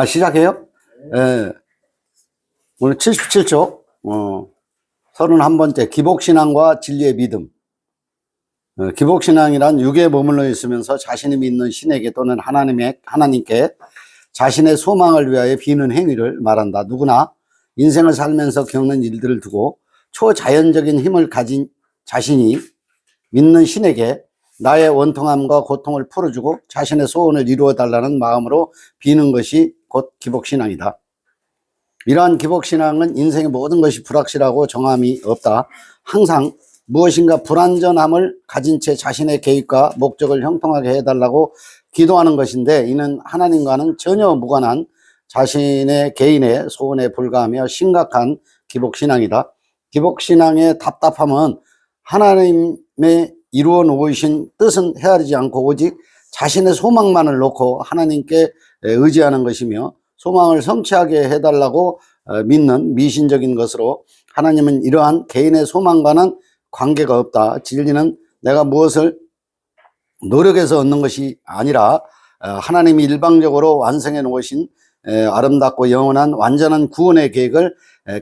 시작해요? 예. 오늘 77쪽, 31번째, 기복신앙과 진리의 믿음. 기복신앙이란 육에 머물러 있으면서 자신이 믿는 신에게 또는 하나님께 자신의 소망을 위하여 비는 행위를 말한다. 누구나 인생을 살면서 겪는 일들을 두고 초자연적인 힘을 가진 자신이 믿는 신에게 나의 원통함과 고통을 풀어주고 자신의 소원을 이루어 달라는 마음으로 비는 것이 곧 기복신앙이다. 이러한 기복신앙은 인생의 모든 것이 불확실하고 정함이 없다. 항상 무엇인가 불완전함을 가진 채 자신의 계획과 목적을 형통하게 해달라고 기도하는 것인데, 이는 하나님과는 전혀 무관한 자신의 개인의 소원에 불과하며 심각한 기복신앙이다. 기복신앙의 답답함은 하나님의 이루어 놓으신 뜻은 헤아리지 않고 오직 자신의 소망만을 놓고 하나님께 의지하는 것이며, 소망을 성취하게 해달라고 믿는 미신적인 것으로, 하나님은 이러한 개인의 소망과는 관계가 없다. 진리는 내가 무엇을 노력해서 얻는 것이 아니라 하나님이 일방적으로 완성해 놓으신 아름답고 영원한 완전한 구원의 계획을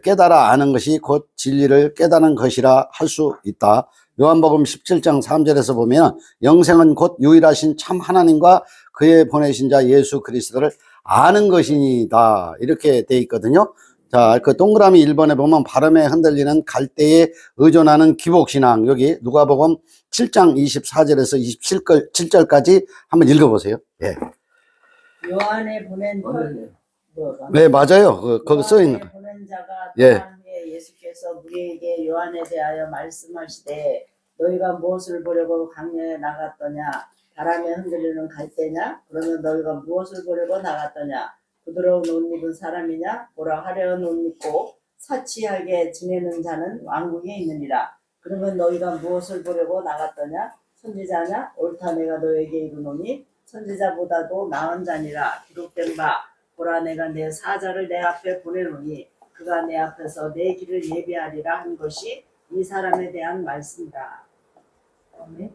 깨달아 아는 것이 곧 진리를 깨달은 것이라 할 수 있다. 요한복음 17장 3절에서 보면 영생은 곧 유일하신 참 하나님과 그의 보내신 자 예수 그리스도를 아는 것이다, 이렇게 돼 있거든요. 자, 그 동그라미 1번에 보면 발음에 흔들리는 갈대에 의존하는 기복신앙, 여기 누가복음 7장 24절에서 27절까지 한번 읽어보세요. 예. 요한에 보낸 네, 맞아요. 거기 써 있는. 요한에 보낸 자가 예. 떠난 후에 예수께서 무리에게 요한에 대하여 말씀하시되 너희가 무엇을 보려고 강야에 나갔더냐? 바람에 흔들리는 갈대냐? 그러면 너희가 무엇을 보려고 나갔더냐? 부드러운 옷 입은 사람이냐? 보라 화려한 옷 입고 사치하게 지내는 자는 왕궁에 있느니라. 그러면 너희가 무엇을 보려고 나갔더냐? 선지자냐? 옳다, 내가 너에게 이르노니 선지자보다도 나은 자니라. 기록된 바 보라, 내가 내 사자를 내 앞에 보내노니 그가 내 앞에서 내 길을 예비하리라 한 것이 이 사람에 대한 말씀이다. 아멘.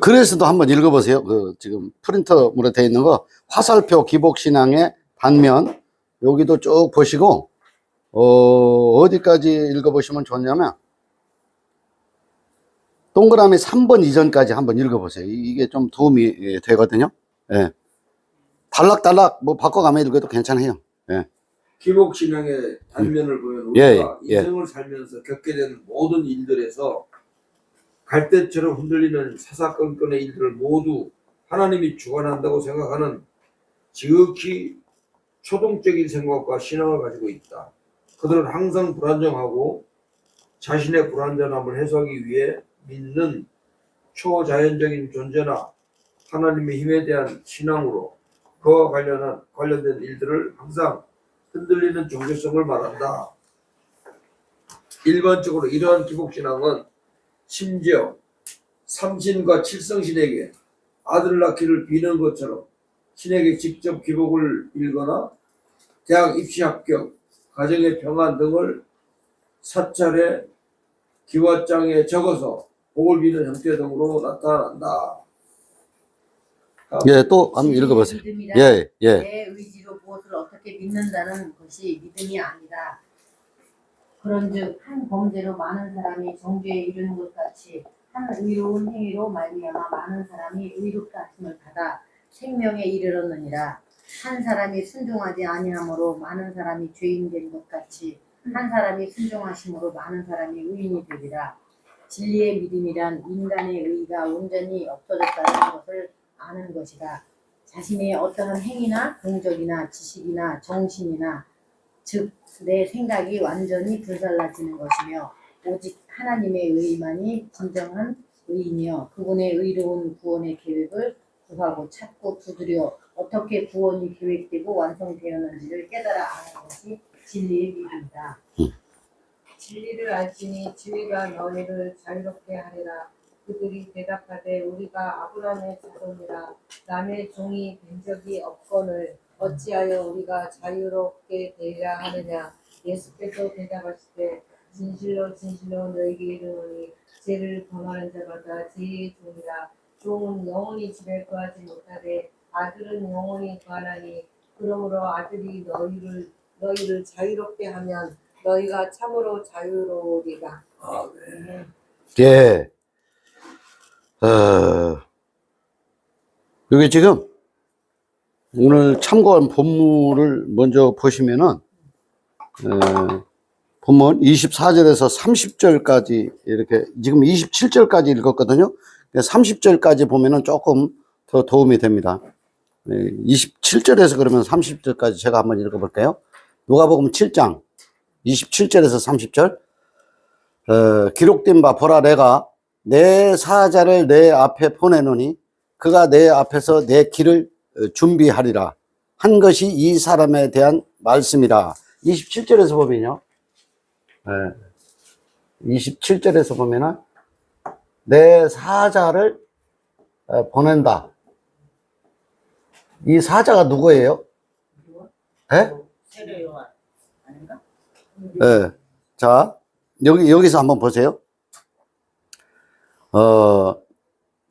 그래서도 한번 읽어보세요. 지금 프린터물에 되어 있는 거, 화살표 기복신앙의 단면, 여기도 쭉 보시고, 어디까지 읽어보시면 좋냐면, 동그라미 3번 이전까지 한번 읽어보세요. 이게 좀 도움이 되거든요. 예. 단락단락 뭐 바꿔가며 읽어도 괜찮아요. 예. 기복신앙의 단면을 보면 우리가 인생을 살면서 겪게 되는 모든 일들에서 갈대처럼 흔들리는 사사건건의 일들을 모두 하나님이 주관한다고 생각하는 지극히 초동적인 생각과 신앙을 가지고 있다. 그들은 항상 불안정하고 자신의 불안전함을 해소하기 위해 믿는 초자연적인 존재나 하나님의 힘에 대한 신앙으로 그와 관련된 일들을 항상 흔들리는 종교성을 말한다. 일반적으로 이러한 기복신앙은 심지어 삼신과 칠성신에게 아들을 낳기를 비는 것처럼 신에게 직접 기복을 빌거나 대학 입시 합격, 가정의 평안 등을 사찰에 기와장에 적어서 복을 비는 형태 등으로 나타난다. 예, 또 한번 읽어보세요. 예. 내 의지로 무엇을 어떻게 믿는다는 것이 믿음이 아니다. 그런즉 한 범죄로 많은 사람이 정죄에 이르는 것 같이 한 의로운 행위로 말미암아 많은 사람이 의롭다 하심을 받아 생명에 이르렀느니라. 한 사람이 순종하지 아니함으로 많은 사람이 죄인 된 것 같이 한 사람이 순종하심으로 많은 사람이 의인이 되리라. 진리의 믿음이란 인간의 의가 온전히 없어졌다는 것을 아는 것이다. 자신의 어떠한 행위나 동적이나 지식이나 정신이나 즉 내 생각이 완전히 불살라지는 것이며 오직 하나님의 의만이 진정한 의이며 그분의 의로운 구원의 계획을 구하고 찾고 두드려 어떻게 구원이 계획되고 완성되었는지를 깨달아 아는 것이 진리의 믿음이다. 진리를 알지니 진리가 너희를 자유롭게 하리라. 그들이 대답하되 우리가 아브라함의 자손이라 남의 종이 된 적이 없거늘 어찌하여 우리가 자유롭게 되리라 하느냐. 예수께서 대답하시되 진실로 진실로 너희에게 이르노니 죄를 범하는 자마다 죄의 종이라. 종은 영원히 집에 거하지 못하되 아들은 영원히 거하나니 그러므로 아들이 너희를 자유롭게 하면 너희가 참으로 자유로우리라. 아멘. 예. 여기 지금 오늘 참고한 본문을 먼저 보시면은, 본문 24절에서 30절까지 이렇게, 지금 27절까지 읽었거든요. 30절까지 보면은 조금 더 도움이 됩니다. 27절에서 그러면 30절까지 제가 한번 읽어볼게요. 누가복음 7장 27절에서 30절. 기록된 바 보라, 내가 내 사자를 내 앞에 보내노니 그가 내 앞에서 내 길을 준비하리라 한 것이 이 사람에 대한 말씀이라. 27절에서 보면요, 27절에서 보면은 내 사자를 보낸다. 이 사자가 누구예요? 세례 요한 아닌가? 자, 여기서 한번 보세요.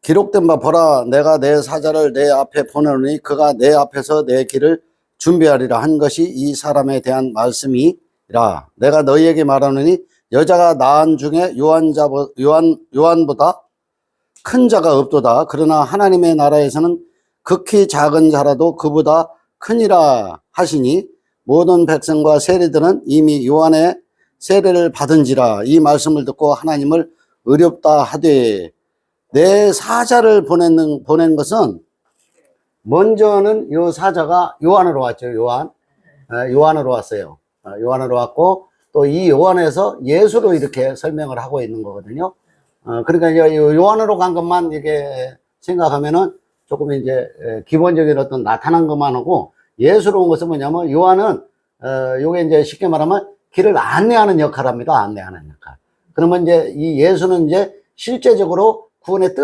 기록된 바 보라, 내가 내 사자를 내 앞에 보내노니 그가 내 앞에서 내 길을 준비하리라 한 것이 이 사람에 대한 말씀이라. 내가 너희에게 말하노니 여자가 낳은 중에 요한보다 큰 자가 없도다. 그러나 하나님의 나라에서는 극히 작은 자라도 그보다 크니라 하시니 모든 백성과 세리들은 이미 요한의 세례를 받은지라. 이 말씀을 듣고 하나님을 의롭다 하되, 내 사자를 보낸 것은, 먼저는 요 사자가 요한으로 왔죠. 요한으로 왔어요. 요한으로 왔고, 또 이 요한에서 예수로 이렇게 설명을 하고 있는 거거든요. 그러니까 요한으로 간 것만 이렇게 생각하면은 조금 이제 기본적인 어떤 나타난 것만 하고, 예수로 온 것은 뭐냐면, 요한은 요게 이제 쉽게 말하면 길을 안내하는 역할을 합니다. 안내하는 역할. 그러면 이제 이 예수는 이제 실제적으로 구원의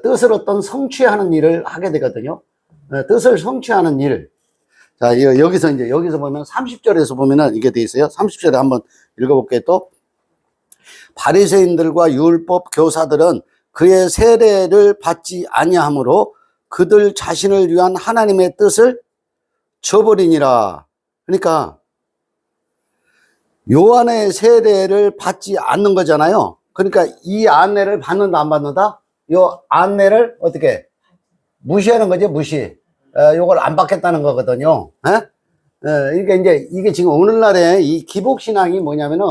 뜻을 어떤 성취하는 일을 하게 되거든요. 뜻을 성취하는 일. 자, 여기서 보면 30절에서 보면은 이게 돼 있어요. 30절에 한번 읽어볼게요. 또 바리새인들과 율법 교사들은 그의 세례를 받지 아니하므로 그들 자신을 위한 하나님의 뜻을 저버리니라. 그러니까 요한의 세례를 받지 않는 거잖아요. 그러니까 이 안내를 받는다 안 받는다? 요 안내를 어떻게 무시하는 거죠. 무시. 요걸 안 받겠다는 거거든요. 그러니까 이제 이게 지금 오늘날의 이 기복신앙이 뭐냐면은,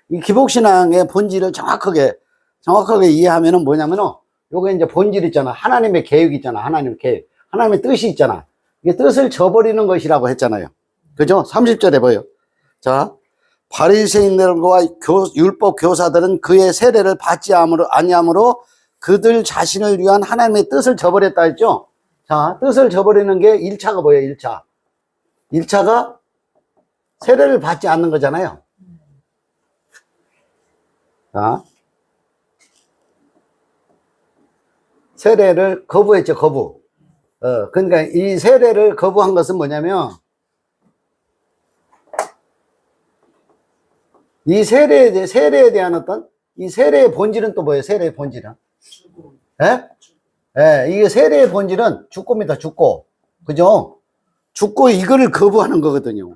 이 기복신앙의 본질을 정확하게 이해하면은 뭐냐면은, 요게 이제 본질 있잖아. 하나님의 계획 있잖아. 하나님의 계획. 하나님의 뜻이 있잖아. 이게 뜻을 저버리는 것이라고 했잖아요. 그죠? 30절에 보여. 자, 바리새인들과 율법 교사들은 그의 세례를 받지 아니하므로 그들 자신을 위한 하나님의 뜻을 저버렸다 했죠? 자, 뜻을 저버리는 게 1차가 뭐예요? 1차가 세례를 받지 않는 거잖아요. 자, 세례를 거부했죠, 거부. 그러니까 이 세례를 거부한 것은 뭐냐면, 이 세례에 대한 어떤, 이 세례의 본질은 또 뭐예요? 세례의 본질은? 이게 세례의 본질은 죽고입니다, 죽고. 그죠? 죽고 이거를 거부하는 거거든요.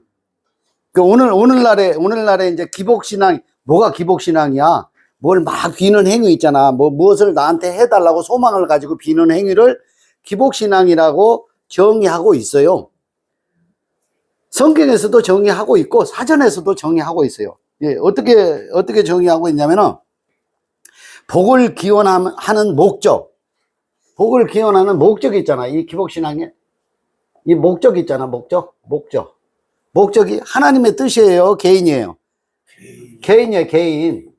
오늘날에 이제 기복신앙, 뭐가 기복신앙이야? 뭘 막 비는 행위 있잖아. 무엇을 나한테 해달라고 소망을 가지고 비는 행위를 기복신앙이라고 정의하고 있어요. 성경에서도 정의하고 있고, 사전에서도 정의하고 있어요. 예, 어떻게 정의하고 있냐면은, 복을 기원하는 복을 기원하는 목적이 있잖아. 이 기복신앙에. 이 목적이 있잖아. 목적이 하나님의 뜻이에요? 개인이에요? 개인이에요, 개인.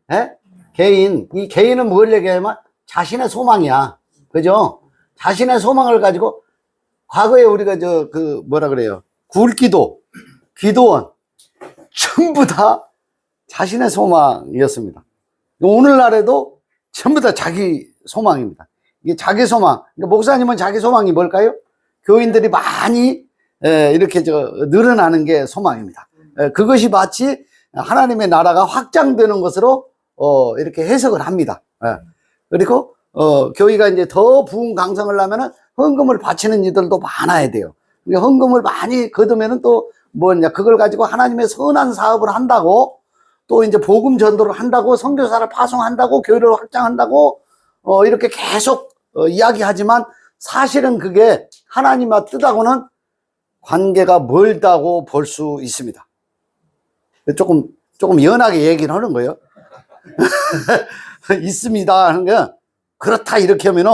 개인. 이 개인은 뭘 얘기하냐면 자신의 소망이야. 그죠? 자신의 소망을 가지고, 과거에 우리가 뭐라 그래요? 굴기도, 기도원, 전부 다 자신의 소망이었습니다. 오늘날에도 전부 다 자기 소망입니다. 이게 자기 소망. 그러니까 목사님은 자기 소망이 뭘까요? 교인들이 많이 이렇게 늘어나는 게 소망입니다. 그것이 마치 하나님의 나라가 확장되는 것으로 이렇게 해석을 합니다. 그리고 교회가 이제 더 부흥 강성을 하면은 헌금을 바치는 이들도 많아야 돼요. 그러니까 헌금을 많이 거두면은 또 뭐냐, 그걸 가지고 하나님의 선한 사업을 한다고, 또 이제 복음 전도를 한다고, 선교사를 파송한다고, 교회를 확장한다고, 이렇게 계속 이야기하지만 사실은 그게 하나님과 뜻하고는 관계가 멀다고 볼 수 있습니다. 조금 연하게 얘기를 하는 거예요. 있습니다 하는 게, 그렇다 이렇게 하면은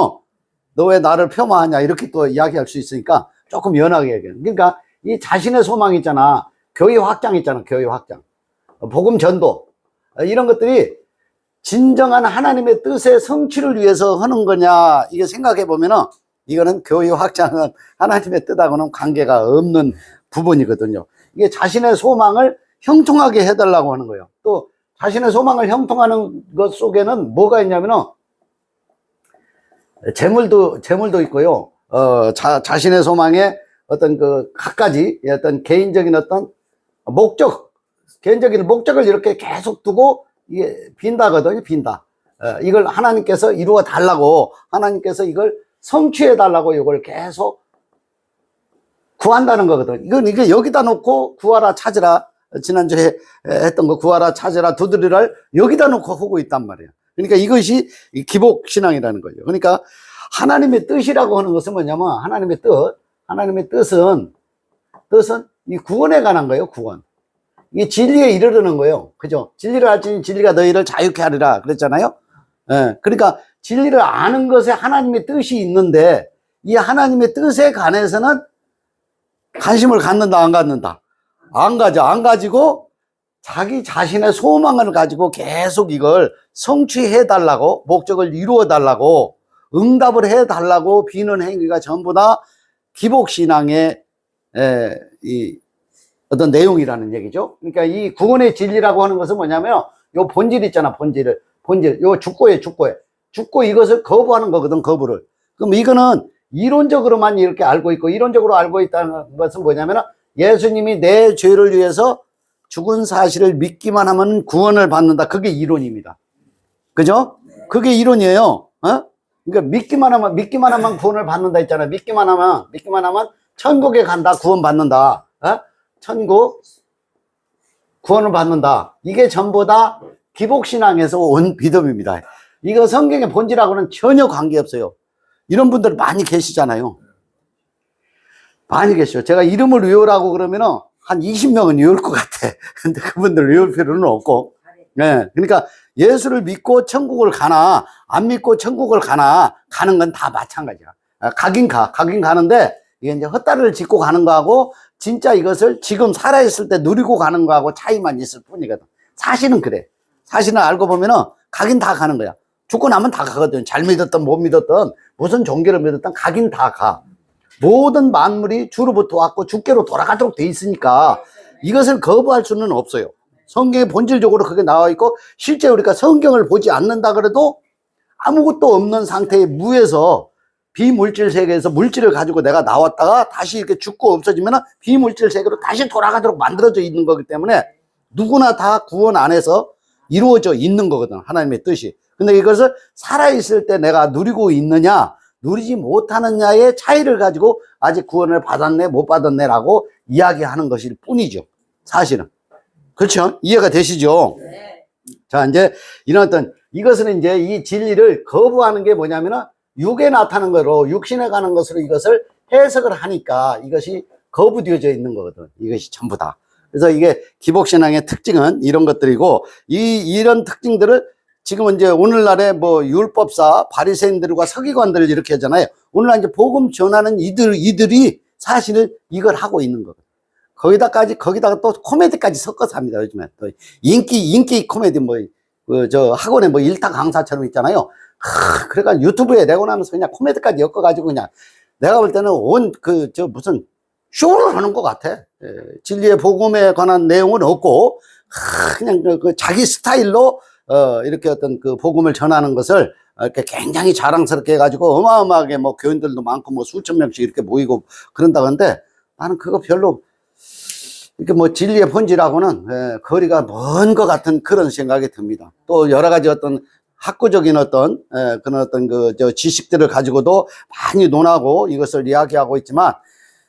너 왜 나를 폄하하냐 이렇게 또 이야기할 수 있으니까 조금 연하게 얘기해요. 그러니까 이 자신의 소망 있잖아, 교회 확장 있잖아, 교회 확장, 복음 전도, 이런 것들이 진정한 하나님의 뜻의 성취를 위해서 하는 거냐, 이게 생각해 보면은 이거는 교회 확장은 하나님의 뜻하고는 관계가 없는 부분이거든요. 이게 자신의 소망을 형통하게 해달라고 하는 거예요. 또 자신의 소망을 형통하는 것 속에는 뭐가 있냐면은 재물도 있고요. 자신의 소망에 어떤 그 갖가지 어떤 개인적인 어떤 개인적인 목적을 이렇게 계속 두고 이게 빈다거든요. 빈다. 이걸 하나님께서 이루어 달라고, 하나님께서 이걸 성취해 달라고 이걸 계속 구한다는 거거든. 이게 여기다 놓고 구하라 찾으라, 지난주에 했던 거 구하라 찾으라 두드리라를 여기다 놓고 하고 있단 말이에요. 그러니까 이것이 기복신앙이라는 거예요. 그러니까 하나님의 뜻이라고 하는 것은 뭐냐면, 하나님의 뜻은 이 구원에 관한 거예요. 구원. 이게 진리에 이르르는 거예요. 그죠? 진리를 알지니 진리가 너희를 자유케 하리라 그랬잖아요. 예. 그러니까 진리를 아는 것에 하나님의 뜻이 있는데, 이 하나님의 뜻에 관해서는 관심을 갖는다, 안 갖는다? 안 가지고 자기 자신의 소망을 가지고 계속 이걸 성취해 달라고, 목적을 이루어 달라고, 응답을 해 달라고 비는 행위가 전부 다 기복신앙의 이 어떤 내용이라는 얘기죠. 그러니까 이 구원의 진리라고 하는 것은 뭐냐면, 요 본질 있잖아, 본질, 요 죽고 이것을 거부하는 거거든, 거부를. 그럼 이거는 이론적으로만 이렇게 알고 있고, 이론적으로 알고 있다는 것은 뭐냐면, 예수님이 내 죄를 위해서 죽은 사실을 믿기만 하면 구원을 받는다. 그게 이론입니다. 그죠? 그게 이론이에요. 그러니까 믿기만 하면 구원을 받는다 했잖아요. 믿기만 하면 천국에 간다, 구원 받는다. 천국 구원을 받는다. 이게 전부 다 기복신앙에서 온 믿음입니다. 이거 성경의 본질하고는 전혀 관계없어요. 이런 분들 많이 계시잖아요. 많이 계셔요. 제가 이름을 외우라고 그러면은 한 20명은 외울 것 같아. 근데 그분들 외울 필요는 없고. 네. 그러니까 예수를 믿고 천국을 가나, 안 믿고 천국을 가나, 가는 건 다 마찬가지야. 가긴 가는데, 이게 이제 헛다리를 짚고 가는 거하고, 진짜 이것을 지금 살아있을 때 누리고 가는 거하고 차이만 있을 뿐이거든. 사실은 그래. 사실은 알고 보면은 가긴 다 가는 거야. 죽고 나면 다 가거든. 잘 믿었든 못 믿었든, 무슨 종교를 믿었든 가긴 다 가. 모든 만물이 주로부터 왔고 주께로 돌아가도록 돼 있으니까 이것을 거부할 수는 없어요. 성경에 본질적으로 그게 나와 있고, 실제 우리가 성경을 보지 않는다 그래도 아무것도 없는 상태의 무에서, 비물질 세계에서 물질을 가지고 내가 나왔다가 다시 이렇게 죽고 없어지면 비물질 세계로 다시 돌아가도록 만들어져 있는 거기 때문에 누구나 다 구원 안에서 이루어져 있는 거거든, 하나님의 뜻이. 근데 이것을 살아있을 때 내가 누리고 있느냐, 누리지 못하느냐의 차이를 가지고 아직 구원을 받았네, 못 받았네라고 이야기하는 것일 뿐이죠, 사실은. 그렇죠? 이해가 되시죠? 네. 자, 이제 이런 어떤, 이것은 이제 이 진리를 거부하는 게 뭐냐면은 육에 나타나는 거로, 육신에 가는 것으로 이것을 해석을 하니까 이것이 거부되어져 있는 거거든. 이것이 전부 다. 그래서 이게 기복신앙의 특징은 이런 것들이고, 이런 특징들을 지금은 이제 오늘날에 뭐 율법사, 바리새인들과 서기관들을 이렇게 하잖아요. 오늘날 이제 복음 전하는 이들이 사실은 이걸 하고 있는 거거든. 거기다가 또 코미디까지 섞어서 합니다, 요즘에. 또 인기 코미디 학원에 일타 강사처럼 있잖아요. 그러니까 유튜브에 내고 나면서 그냥 코미디까지 엮어가지고 그냥 내가 볼 때는 무슨 쇼를 하는 것 같아. 진리의 복음에 관한 내용은 없고, 그냥 자기 스타일로, 이렇게 어떤 그 복음을 전하는 것을 이렇게 굉장히 자랑스럽게 해가지고 어마어마하게 교인들도 많고 수천 명씩 이렇게 모이고 그런다는데, 나는 그거 별로 이렇게 진리의 본질하고는 거리가 먼 것 같은 그런 생각이 듭니다. 또 여러 가지 어떤 학구적인 그런 저 지식들을 가지고도 많이 논하고 이것을 이야기하고 있지만,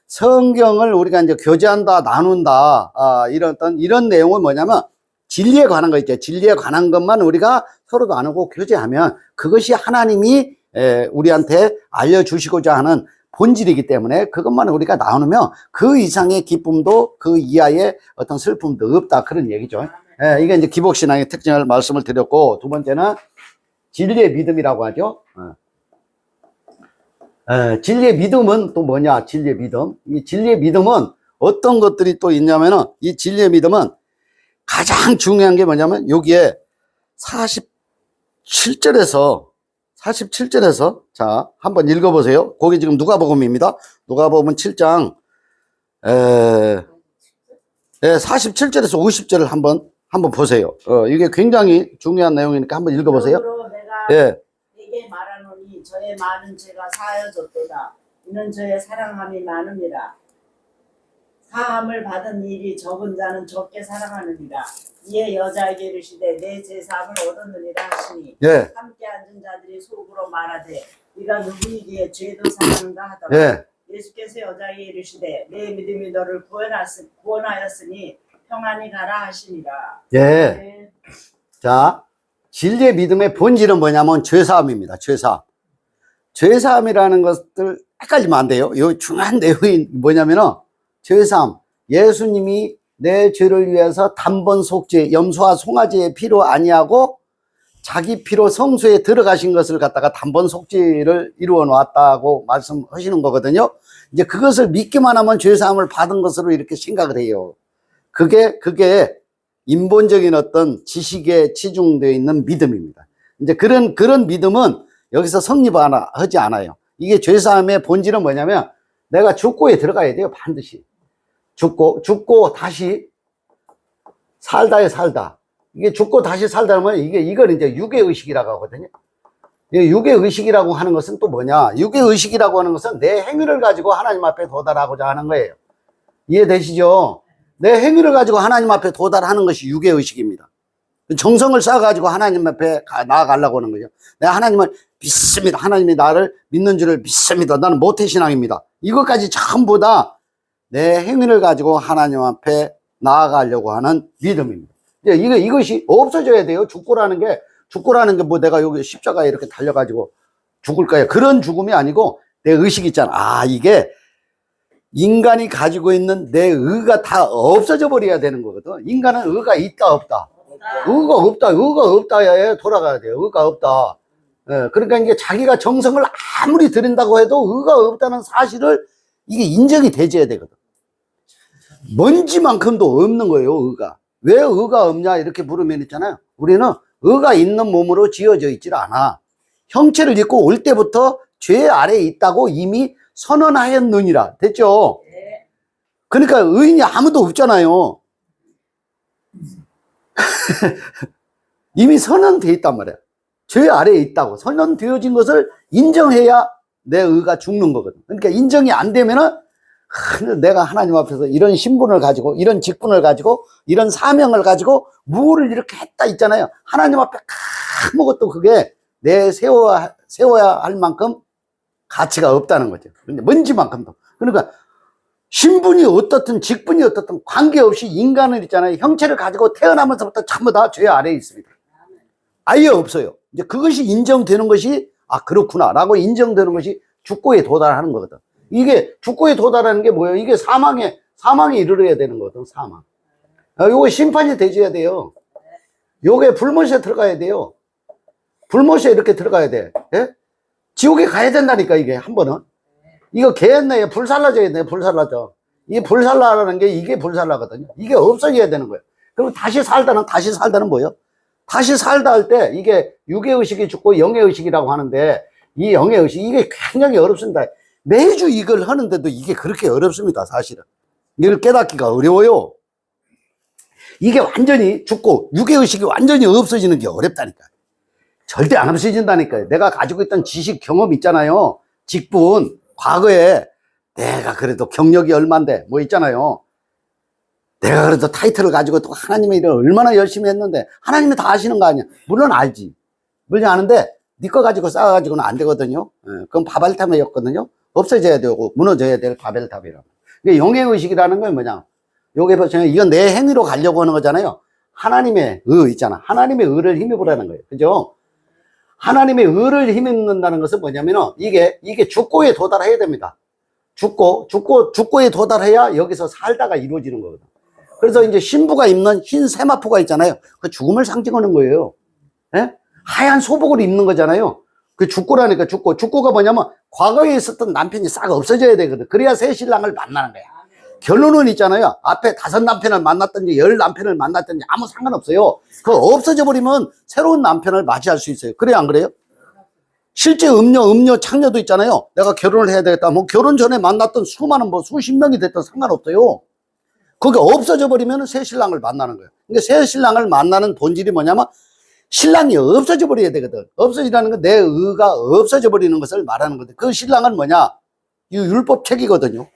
성경을 우리가 이제 교제한다, 나눈다, 이런 내용은 뭐냐면, 진리에 관한 거 있죠. 진리에 관한 것만 우리가 서로 나누고 교제하면 그것이 하나님이 우리한테 알려주시고자 하는 본질이기 때문에 그것만 우리가 나누면 그 이상의 기쁨도 그 이하의 어떤 슬픔도 없다. 그런 얘기죠. 이게 이제 기복신앙의 특징을 말씀을 드렸고, 두 번째는 진리의 믿음이라고 하죠. 진리의 믿음은 또 뭐냐? 진리의 믿음. 이 진리의 믿음은 어떤 것들이 또 있냐면은, 이 진리의 믿음은 가장 중요한 게 뭐냐면, 여기에 47절에서, 자, 한번 읽어보세요. 거기 지금 누가복음입니다. 누가복음 7장, 47절에서 50절을 한번 보세요. 이게 굉장히 중요한 내용이니까 한번 읽어보세요. 그러므로 내가 예. 네게 말하노니 저의 많은 죄가 사하여졌도다. 이는 저의 사랑함이 많음이라. 사함을 받은 일이 적은 자는 적게 사랑하느니라. 이에 여자에게 이르시되 내 제사함을 얻었느니라 하시니, 예. 함께 앉은 자들이 속으로 말하되 네가 누구이기에 죄도 사하는가 하더라. 예. 예수께서 여자에게 이르시되 내 믿음이 너를 구원하였으니 평안히 가라 하시니라. 예. 네. 자, 진리의 믿음의 본질은 뭐냐면 죄사함입니다. 죄사함. 죄사함이라는 것들 헷갈리면 안 돼요. 이 중요한 내용이 뭐냐면은, 죄사함. 예수님이 내 죄를 위해서 단번 속죄, 염소와 송아지의 피로 아니하고 자기 피로 성소에 들어가신 것을 갖다가 단번 속죄를 이루어 놓았다고 말씀하시는 거거든요. 이제 그것을 믿기만 하면 죄사함을 받은 것으로 이렇게 생각을 해요. 그게 인본적인 어떤 지식에 치중되어 있는 믿음입니다. 이제 그런 믿음은 여기서 성립하지 않아요. 이게 죄사함의 본질은 뭐냐면, 내가 죽고에 들어가야 돼요. 반드시. 죽고 다시 살다. 이게 죽고 다시 살다면 이걸 이제 유괴의식이라고 하거든요. 유괴의식이라고 하는 것은 또 뭐냐? 유괴의식이라고 하는 것은 내 행위를 가지고 하나님 앞에 도달하고자 하는 거예요. 이해되시죠? 내 행위를 가지고 하나님 앞에 도달하는 것이 유괴의식입니다. 정성을 쌓아가지고 하나님 앞에 나아가려고 하는 거죠. 내가 하나님을 믿습니다. 하나님이 나를 믿는 줄을 믿습니다. 나는 모태신앙입니다. 이것까지 전부 다 내 행위를 가지고 하나님 앞에 나아가려고 하는 믿음입니다. 이것이 없어져야 돼요. 죽고라는 게 뭐 내가 여기 십자가에 이렇게 달려가지고 죽을 거야. 그런 죽음이 아니고, 내 의식 있잖아. 이게 인간이 가지고 있는 내 의가 다 없어져 버려야 되는 거거든. 인간은 의가 있다 없다. 의가 없다에 돌아가야 돼요. 의가 없다. 그러니까 이게 자기가 정성을 아무리 들인다고 해도 의가 없다는 사실을 이게 인정이 돼줘야 되거든. 먼지만큼도 없는 거예요, 의가. 왜 의가 없냐 이렇게 물으면 있잖아요. 우리는 의가 있는 몸으로 지어져 있질 않아. 형체를 입고 올 때부터 죄 아래에 있다고 이미 선언하였느니라. 됐죠? 그러니까 의인이 아무도 없잖아요. 이미 선언되어 있단 말이야. 죄 아래에 있다고 선언되어진 것을 인정해야 내 의가 죽는 거거든. 그러니까 인정이 안 되면은, 내가 하나님 앞에서 이런 신분을 가지고, 이런 직분을 가지고, 이런 사명을 가지고 뭐를 이렇게 했다 있잖아요. 하나님 앞에 아무것도 그게 내 세워야 할 만큼 가치가 없다는 거죠. 먼지만큼도. 그러니까 신분이 어떻든 직분이 어떻든 관계없이 인간은 있잖아요. 형체를 가지고 태어나면서부터 전부 다 죄 아래에 있습니다. 아예 없어요. 이제 그것이 인정되는 것이, 그렇구나 라고 인정되는 것이 죽고에 도달하는 거거든. 이게 죽고에 도달하는 게 뭐예요? 이게 사망에 이르러야 되는 거거든. 사망. 요거 심판이 돼줘야 돼요. 요게 불못에 들어가야 돼요. 불못에 이렇게 들어가야 돼. 예? 지옥에 가야 된다니까, 이게 한 번은. 이거 개했네. 불살라져야 돼. 불살라져. 이 불살라라는 게 이게 불살라거든요. 이게 없어져야 되는 거예요. 그럼 다시 살다는 뭐예요? 다시 살다 할 때 이게 육의의식이 죽고 영의의식이라고 하는데, 이 영의의식, 이게 굉장히 어렵습니다. 매주 이걸 하는데도 이게 그렇게 어렵습니다, 사실은. 이걸 깨닫기가 어려워요. 이게 완전히 죽고 육의의식이 완전히 없어지는 게 어렵다니까요. 절대 안 없어진다니까요. 내가 가지고 있던 지식, 경험 있잖아요. 직분, 과거에 내가 그래도 경력이 얼만데 뭐 있잖아요. 내가 그래도 타이틀을 가지고 또 하나님의 일을 얼마나 열심히 했는데 하나님이 다 아시는 거 아니야. 물론 알지. 물지 않은데 네 거 가지고 쌓아가지고는 안 되거든요. 그건 바벨탑이었거든요. 없어져야 되고 무너져야 될 바벨탑이라고. 이게 영예의식이라는 건 뭐냐? 요게 보시면 이건 내 행위로 가려고 하는 거잖아요. 하나님의 의 있잖아. 하나님의 의를 힘입으라는 거예요. 그죠? 하나님의 의를 힘입는다는 것은 뭐냐면은 이게 죽고에 도달해야 됩니다. 죽고에 도달해야 여기서 살다가 이루어지는 거거든. 그래서 이제 신부가 입는 흰 세마포가 있잖아요. 그 죽음을 상징하는 거예요. 예? 하얀 소복을 입는 거잖아요. 그 죽고라니까 죽고가 뭐냐면 과거에 있었던 남편이 싹 없어져야 되거든. 그래야 새 신랑을 만나는 거야. 결론은 있잖아요. 앞에 5 남편을 만났든지 10 남편을 만났든지 아무 상관없어요. 그거 없어져 버리면 새로운 남편을 맞이할 수 있어요. 그래요, 안 그래요? 실제 음녀, 창녀도 있잖아요. 내가 결혼을 해야 되겠다. 뭐 결혼 전에 만났던 수많은 수십 명이 됐든 상관없어요. 그게 없어져 버리면 새 신랑을 만나는 거예요. 그러니까 새 신랑을 만나는 본질이 뭐냐면 신랑이 없어져 버려야 되거든. 없어지라는 건 내 의가 없어져 버리는 것을 말하는 건데 그 신랑은 뭐냐? 이 율법책이거든요.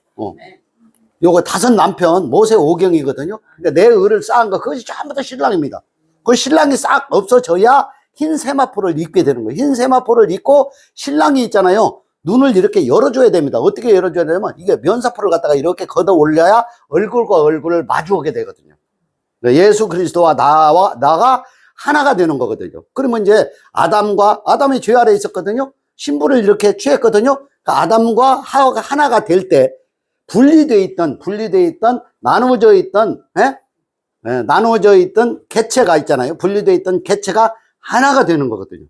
요거 5 남편 모세 오경이거든요. 그러니까 내 의를 쌓은 거 그것이 전부 다 신랑입니다. 그 신랑이 싹 없어져야 흰 세마포를 입게 되는 거예요. 흰 세마포를 입고 신랑이 있잖아요. 눈을 이렇게 열어줘야 됩니다. 어떻게 열어줘야 되냐면 이게 면사포를 갖다가 이렇게 걷어 올려야 얼굴과 얼굴을 마주하게 되거든요. 예수 그리스도와 나가 하나가 되는 거거든요. 그러면 이제 아담이 죄 아래 있었거든요. 신부를 이렇게 취했거든요. 그러니까 아담과 하와가 하나가 될 때 분리되어 있던 나누어져 있던 개체가 있잖아요. 분리되어 있던 개체가 하나가 되는 거거든요.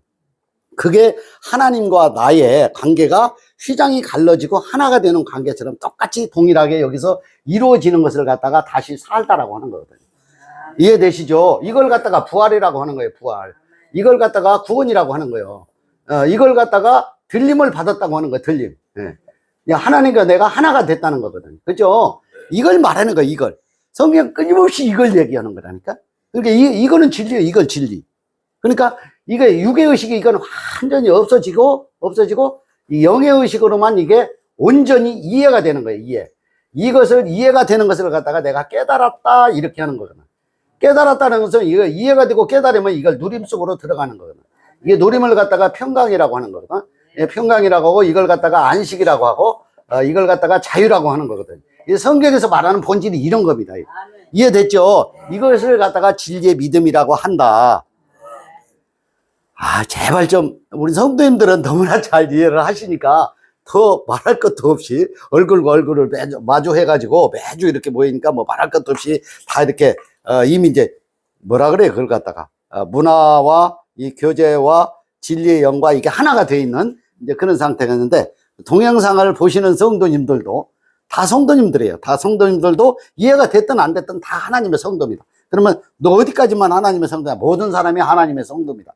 그게 하나님과 나의 관계가 휘장이 갈라지고 하나가 되는 관계처럼 똑같이 동일하게 여기서 이루어지는 것을 갖다가 다시 살다라고 하는 거거든요. 이해되시죠? 이걸 갖다가 부활이라고 하는 거예요. 부활. 이걸 갖다가 구원이라고 하는 거예요. 이걸 갖다가 들림을 받았다고 하는 거예요. 들림. 하나님과 내가 하나가 됐다는 거거든요. 그죠? 이걸 말하는 거예요. 이걸. 성경 끊임없이 이걸 얘기하는 거라니까. 그러니까 이거는 진리예요. 이걸 진리. 그러니까 이게 육의의식이 이건 완전히 없어지고 이 영의의식으로만 이게 온전히 이해가 되는 거예요. 이해가 되는 것을 갖다가 내가 깨달았다 이렇게 하는 거거든. 깨달았다는 것은 이거 이해가 되고 깨달으면 이걸 누림 속으로 들어가는 거거든. 이게 누림을 갖다가 평강이라고 하는 거거든. 평강이라고 하고 이걸 갖다가 안식이라고 하고 이걸 갖다가 자유라고 하는 거거든. 이 성경에서 말하는 본질이 이런 겁니다. 이해됐죠? 이것을 갖다가 진리의 믿음이라고 한다. 제발 좀 우리 성도님들은 너무나 잘 이해를 하시니까 더 말할 것도 없이 얼굴과 얼굴을 마주해가지고 매주 이렇게 모이니까 뭐 말할 것도 없이 다 이렇게 이미 이제 뭐라 그래요? 그걸 갖다가 문화와 이 교제와 진리의 영과 이게 하나가 되어 있는 이제 그런 상태가 있는데 동영상을 보시는 성도님들도 다 성도님들이에요. 다 성도님들도 이해가 됐든 안 됐든 다 하나님의 성도입니다. 그러면 너 어디까지만 하나님의 성도야? 모든 사람이 하나님의 성도입니다.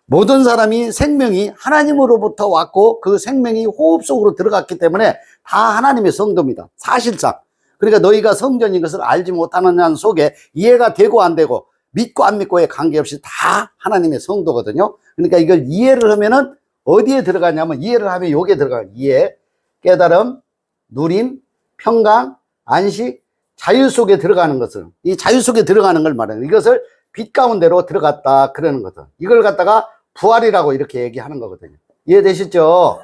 모든 사람이 생명이 하나님으로부터 왔고 그 생명이 호흡 속으로 들어갔기 때문에 다 하나님의 성도입니다. 사실상. 그러니까 너희가 성전인 것을 알지 못하는 한 속에 이해가 되고 안 되고 믿고 안 믿고에 관계없이 다 하나님의 성도거든요. 그러니까 이걸 이해를 하면은 어디에 들어가냐면 이해를 하면 여기에 들어가요. 이해, 깨달음, 누림, 평강, 안식, 자유 속에 들어가는 것을 이 자유 속에 들어가는 걸 말해요. 이것을 빛 가운데로 들어갔다 그러는 거죠. 이걸 갖다가 부활이라고 이렇게 얘기하는 거거든요. 이해되시죠?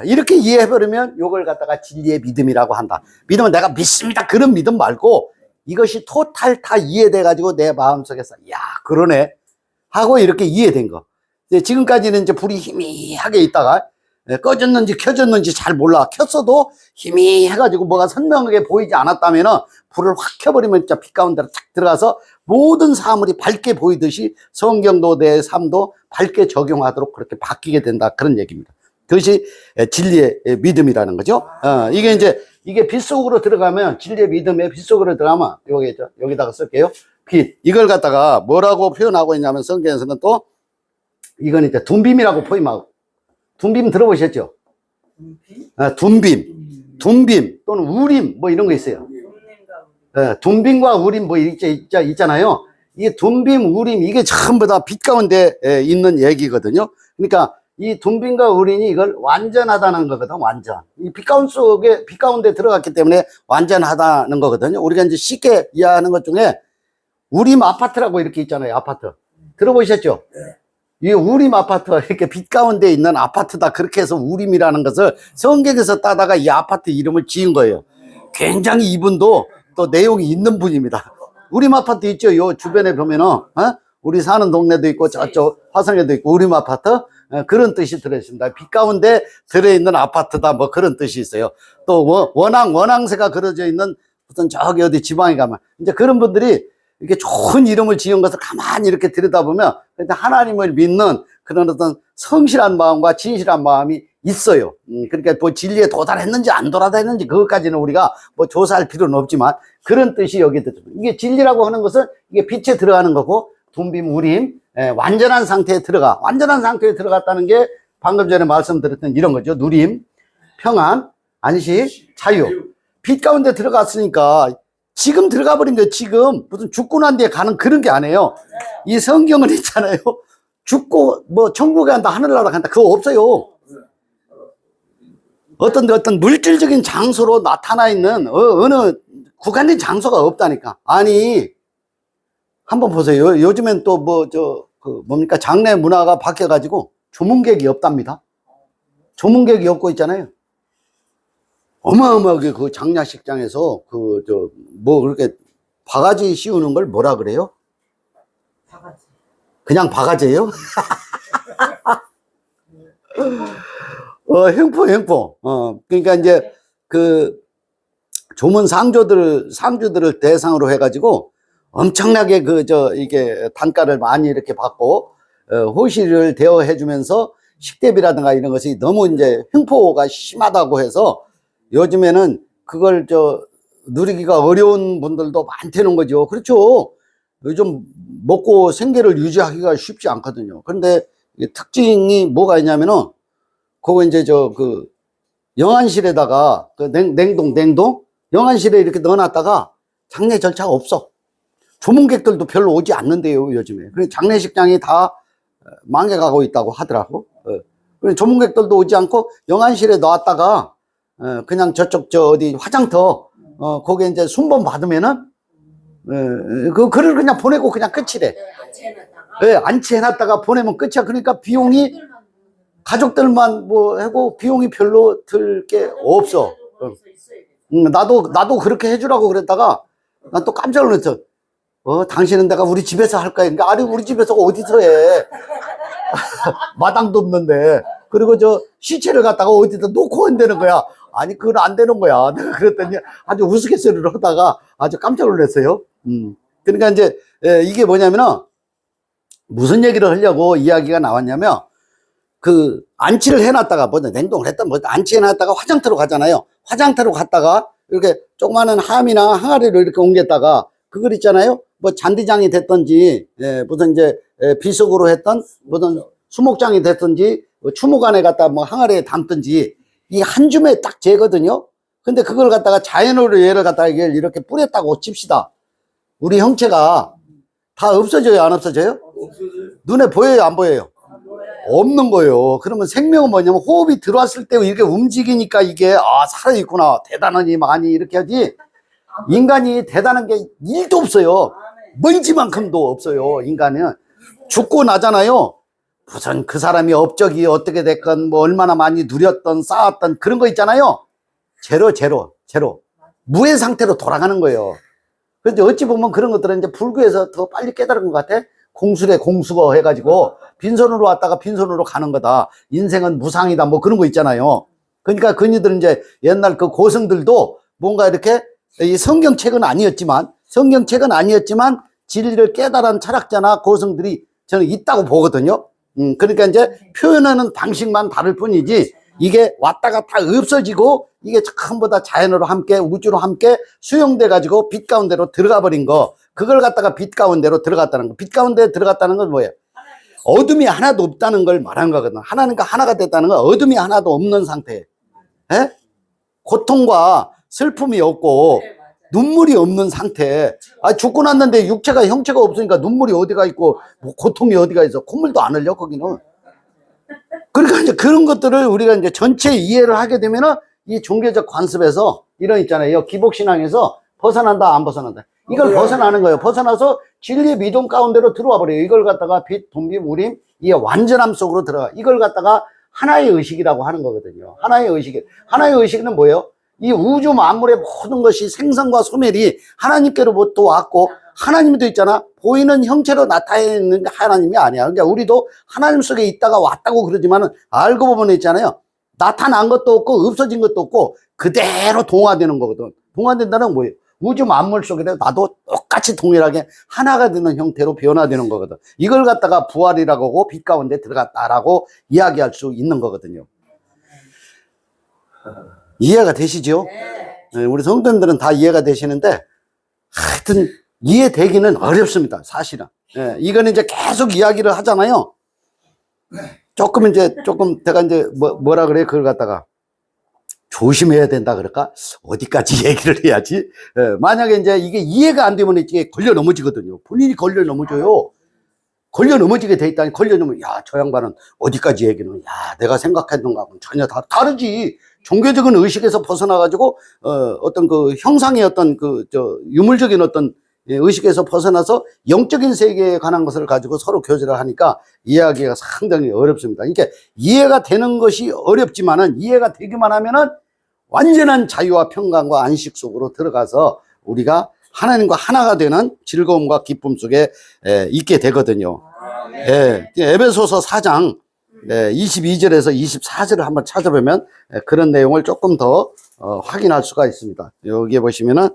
이렇게 이해해버리면 이걸 갖다가 진리의 믿음이라고 한다. 믿음은 내가 믿습니다. 그런 믿음 말고 이것이 토탈 다 이해돼가지고 내 마음속에서 야 그러네 하고 이렇게 이해된 거. 지금까지는 이제 불이 희미하게 있다가 꺼졌는지 켜졌는지 잘 몰라. 켰어도 희미해가지고 뭐가 선명하게 보이지 않았다면은 불을 확 켜버리면 진짜 빛 가운데로 탁 들어가서 모든 사물이 밝게 보이듯이 성경도 내 삶도 밝게 적용하도록 그렇게 바뀌게 된다. 그런 얘기입니다. 그것이 진리의 믿음이라는 거죠. 이게 빛 속으로 들어가면 진리의 믿음의 빛 속으로 들어가면 여기다가 쓸게요. 빛. 이걸 갖다가 뭐라고 표현하고 있냐면 성경에서는 또 이건 이제 둔빔이라고 포임하고 둔빔 들어보셨죠? 둔빔 또는 우림 뭐 이런 거 있어요. 둔빔과 우림 뭐 있잖아요. 이 둔빔, 우림 이게 전부 다 빛 가운데 있는 얘기거든요. 그러니까 이 둔빔과 우림이 이걸 완전하다는 거거든. 완전. 이 빛 가운데 들어갔기 때문에 완전하다는 거거든요. 우리가 이제 쉽게 이해하는 것 중에 우림 아파트라고 이렇게 있잖아요. 아파트. 들어보셨죠? 이 우림 아파트가 이렇게 빛 가운데 있는 아파트다. 그렇게 해서 우림이라는 것을 성경에서 따다가 이 아파트 이름을 지은 거예요. 굉장히 이분도 또 내용이 있는 분입니다. 우림 아파트 있죠? 요 주변에 보면은, 우리 사는 동네도 있고, 저쪽 화성에도 있고, 우림 아파트? 그런 뜻이 들어있습니다. 빛 가운데 들어있는 아파트다. 뭐 그런 뜻이 있어요. 또 원앙새가 그려져 있는 무슨 저기 어디 지방에 가면, 이제 그런 분들이 이렇게 좋은 이름을 지은 것을 가만히 이렇게 들여다보면 하나님을 믿는 그런 어떤 성실한 마음과 진실한 마음이 있어요. 그러니까 뭐 진리에 도달했는지 안 도달했는지 그것까지는 우리가 뭐 조사할 필요는 없지만 그런 뜻이 여기 들어요. 이게 진리라고 하는 것은 이게 빛에 들어가는 거고, 둠빔, 우림, 완전한 상태에 들어가. 완전한 상태에 들어갔다는 게 방금 전에 말씀드렸던 이런 거죠. 누림, 평안, 안식, 자유. 빛 가운데 들어갔으니까 지금 들어가 버린 거예요. 지금 무슨 죽고 난 뒤에 가는 그런 게 아니에요. 이 성경은 있잖아요. 죽고 뭐 천국에 간다, 하늘나라 간다, 그거 없어요. 어떤 물질적인 장소로 나타나 있는 어느 구간된 장소가 없다니까. 아니 한번 보세요. 요즘엔 또 뭡니까, 장례 문화가 바뀌어가지고 조문객이 없답니다. 조문객이 없고 있잖아요. 어마어마하게 그 장례식장에서 그렇게 바가지 씌우는 걸 뭐라 그래요? 바가지. 그냥 바가지예요? 횡포. 그러니까 이제 그 조문 상주들을 대상으로 해가지고 엄청나게 이게 단가를 많이 이렇게 받고, 호시를 대여해주면서 식대비라든가 이런 것이 너무 이제 횡포가 심하다고 해서 요즘에는 그걸 누리기가 어려운 분들도 많다는 거죠. 그렇죠. 요즘 먹고 생계를 유지하기가 쉽지 않거든요. 그런데 특징이 뭐가 있냐면은, 그거 이제 영안실에다가 냉동 영안실에 이렇게 넣어놨다가 장례 절차가 없어. 조문객들도 별로 오지 않는데요, 요즘에. 그래서 장례식장이 다 망해가고 있다고 하더라고. 그래서 조문객들도 오지 않고 영안실에 넣었다가 그냥 저쪽 어디 화장터 거기에 이제 순번 받으면은 그 글을 그냥 보내고 그냥 끝이래. 안치해놨다가 보내면 끝이야. 그러니까 비용이 가족들만 뭐 하고 비용이 별로 들 게 없어. 나도 그렇게 해주라고 그랬다가 난 또 깜짝 놀랐어. 당신은 내가 우리 집에서 할 거야. 그러니까 아니 우리 집에서 어디서 해? 마당도 없는데. 그리고 시체를 갖다가 어디다 놓고 한다는 거야. 아니 그건 안 되는 거야. 내가 그랬더니 아주 우스갯소리를 하다가 아주 깜짝 놀랐어요. 그러니까 이제 이게 뭐냐면은 무슨 얘기를 하려고 이야기가 나왔냐면, 그 안치를 해놨다가 냉동을 했다 안치해놨다가 화장터로 가잖아요. 화장터로 갔다가 이렇게 조그마한 함이나 항아리로 이렇게 옮겼다가 그걸 있잖아요. 뭐 잔디장이 됐든지 무슨 이제 비석으로 했던 무슨 수목장이 됐든지 추모관에 갖다 뭐 항아리에 담든지 이 한 줌에 딱 재거든요. 근데 그걸 갖다가 자연으로 얘를 갖다가 이렇게 뿌렸다고 칩시다. 우리 형체가 다 없어져요, 안 없어져요? 없어져요. 눈에 보여요, 안 보여요? 없는 거예요. 그러면 생명은 뭐냐면 호흡이 들어왔을 때 이렇게 움직이니까 이게 살아있구나, 대단하니 많이 이렇게 하지. 인간이 대단한 게 1도 없어요. 먼지만큼도 없어요. 인간은 죽고 나잖아요. 무슨 그 사람이 업적이 어떻게 됐건 뭐 얼마나 많이 누렸던 쌓았던 그런 거 있잖아요. 제로 무의 상태로 돌아가는 거예요. 그런데 어찌 보면 그런 것들은 이제 불교에서 더 빨리 깨달은 것 같아. 공술에 공수거 해가지고 빈손으로 왔다가 빈손으로 가는 거다. 인생은 무상이다. 뭐 그런 거 있잖아요. 그러니까 그니들은 이제 옛날 그 고승들도 뭔가 이렇게 이 성경책은 아니었지만 진리를 깨달은 철학자나 고승들이 저는 있다고 보거든요. 그러니까 이제 표현하는 방식만 다를 뿐이지 이게 왔다가 다 없어지고 이게 전부 다 자연으로 함께 우주로 함께 수용돼 가지고 빛 가운데로 들어가 버린 거, 그걸 갖다가 빛 가운데로 들어갔다는 거. 빛 가운데 들어갔다는 건 뭐예요? 어둠이 하나도 없다는 걸 말한 거거든. 하나님과 하나가 됐다는 건 어둠이 하나도 없는 상태. 고통과 슬픔이 없고 눈물이 없는 상태. 죽고 났는데 육체가 형체가 없으니까 눈물이 어디가 있고 뭐 고통이 어디가 있어. 콧물도 안 흘려 거기는. 그러니까 이제 그런 것들을 우리가 이제 전체 이해를 하게 되면은 이 종교적 관습에서 이런 있잖아요. 기복신앙에서 벗어난다, 안 벗어난다. 이걸 벗어나는 거예요. 벗어나서 진리의 믿음 가운데로 들어와 버려요. 이걸 갖다가 빛, 둠빔, 우림, 이게 완전함 속으로 들어가. 이걸 갖다가 하나의 의식이라고 하는 거거든요. 하나의 의식. 하나의 의식은 뭐예요? 이 우주 만물의 모든 것이 생성과 소멸이 하나님께로부터 왔고, 하나님도 있잖아. 보이는 형체로 나타내는 게 하나님이 아니야. 그러니까 우리도 하나님 속에 있다가 왔다고 그러지만은 알고 보면 있잖아요. 나타난 것도 없고 없어진 것도 없고 그대로 동화되는 거거든. 동화된다는 건 뭐예요? 우주 만물 속에 나도 똑같이 동일하게 하나가 되는 형태로 변화되는 거거든. 이걸 갖다가 부활이라고 하고 빛 가운데 들어갔다라고 이야기할 수 있는 거거든요. 이해가 되시죠? 네, 우리 성도님들은 다 이해가 되시는데 하여튼 이해되기는 어렵습니다. 사실은. 예, 이거는 이제 계속 이야기를 하잖아요. 조금 제가 이제 뭐라 그래요? 그걸 갖다가 조심해야 된다 그럴까? 어디까지 얘기를 해야지? 예, 만약에 이제 이게 이해가 안 되면 이게 걸려 넘어지거든요. 본인이 걸려 넘어져요. 걸려 넘어지게 돼 있다니, 걸려 넘어, 야, 저 양반은 어디까지 얘기는, 야, 내가 생각했던 거하고는 전혀 다르지. 종교적인 의식에서 벗어나가지고, 어떤 그 형상의 어떤 유물적인 어떤 의식에서 벗어나서 영적인 세계에 관한 것을 가지고 서로 교제를 하니까 이해하기가 상당히 어렵습니다. 그러니까 이해가 되는 것이 어렵지만은 이해가 되기만 하면은 완전한 자유와 평강과 안식 속으로 들어가서 우리가 하나님과 하나가 되는 즐거움과 기쁨 속에 있게 되거든요. 에베소서 4장 22절에서 24절을 한번 찾아보면 그런 내용을 조금 더 확인할 수가 있습니다. 여기에 보시면은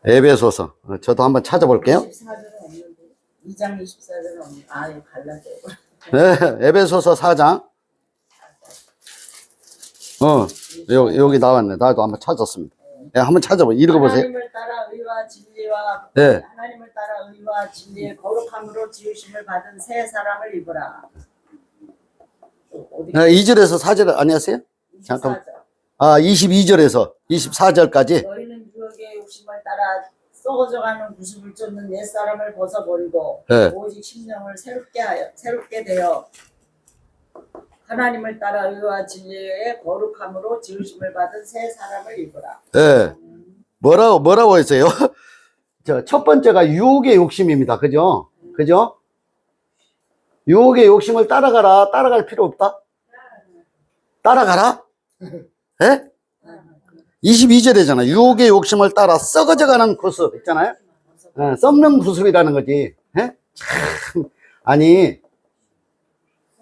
에베소서, 저도 한번 찾아볼게요. 24절은 없는데 2장 24절은 없는데 아예 갈라져요. 네, 에베소서 4장. 여기 나왔네. 나도 한번 찾았습니다. 네, 한번 찾아보세요. 읽어보세요. 하나님을 따라 의와 진리와 네. 하나님을 따라 의와 진리의 거룩함으로 지으심을 받은 새 사람을 입으라. 어디? 2절에서 4절 아니었어요? 잠깐. 24절. 22절에서 24절까지. 너희는 유혹의 욕심을 따라 썩어져가는 구습을 쫓는 옛 사람을 벗어버리고 네. 오직 심령을 새롭게 되어 하나님을 따라 의와 진리의 거룩함으로 지으심을 받은 새 사람을 입으라. 네. 뭐라고 했어요? 첫 번째가 유혹의 욕심입니다. 그죠? 그죠? 유혹의 욕심을 따라갈 필요 없다? 따라가라? 예? 22절이잖아. 유혹의 욕심을 따라 썩어져가는 구습 있잖아요. 썩는 구습이라는 거지. 예? 참, 아니,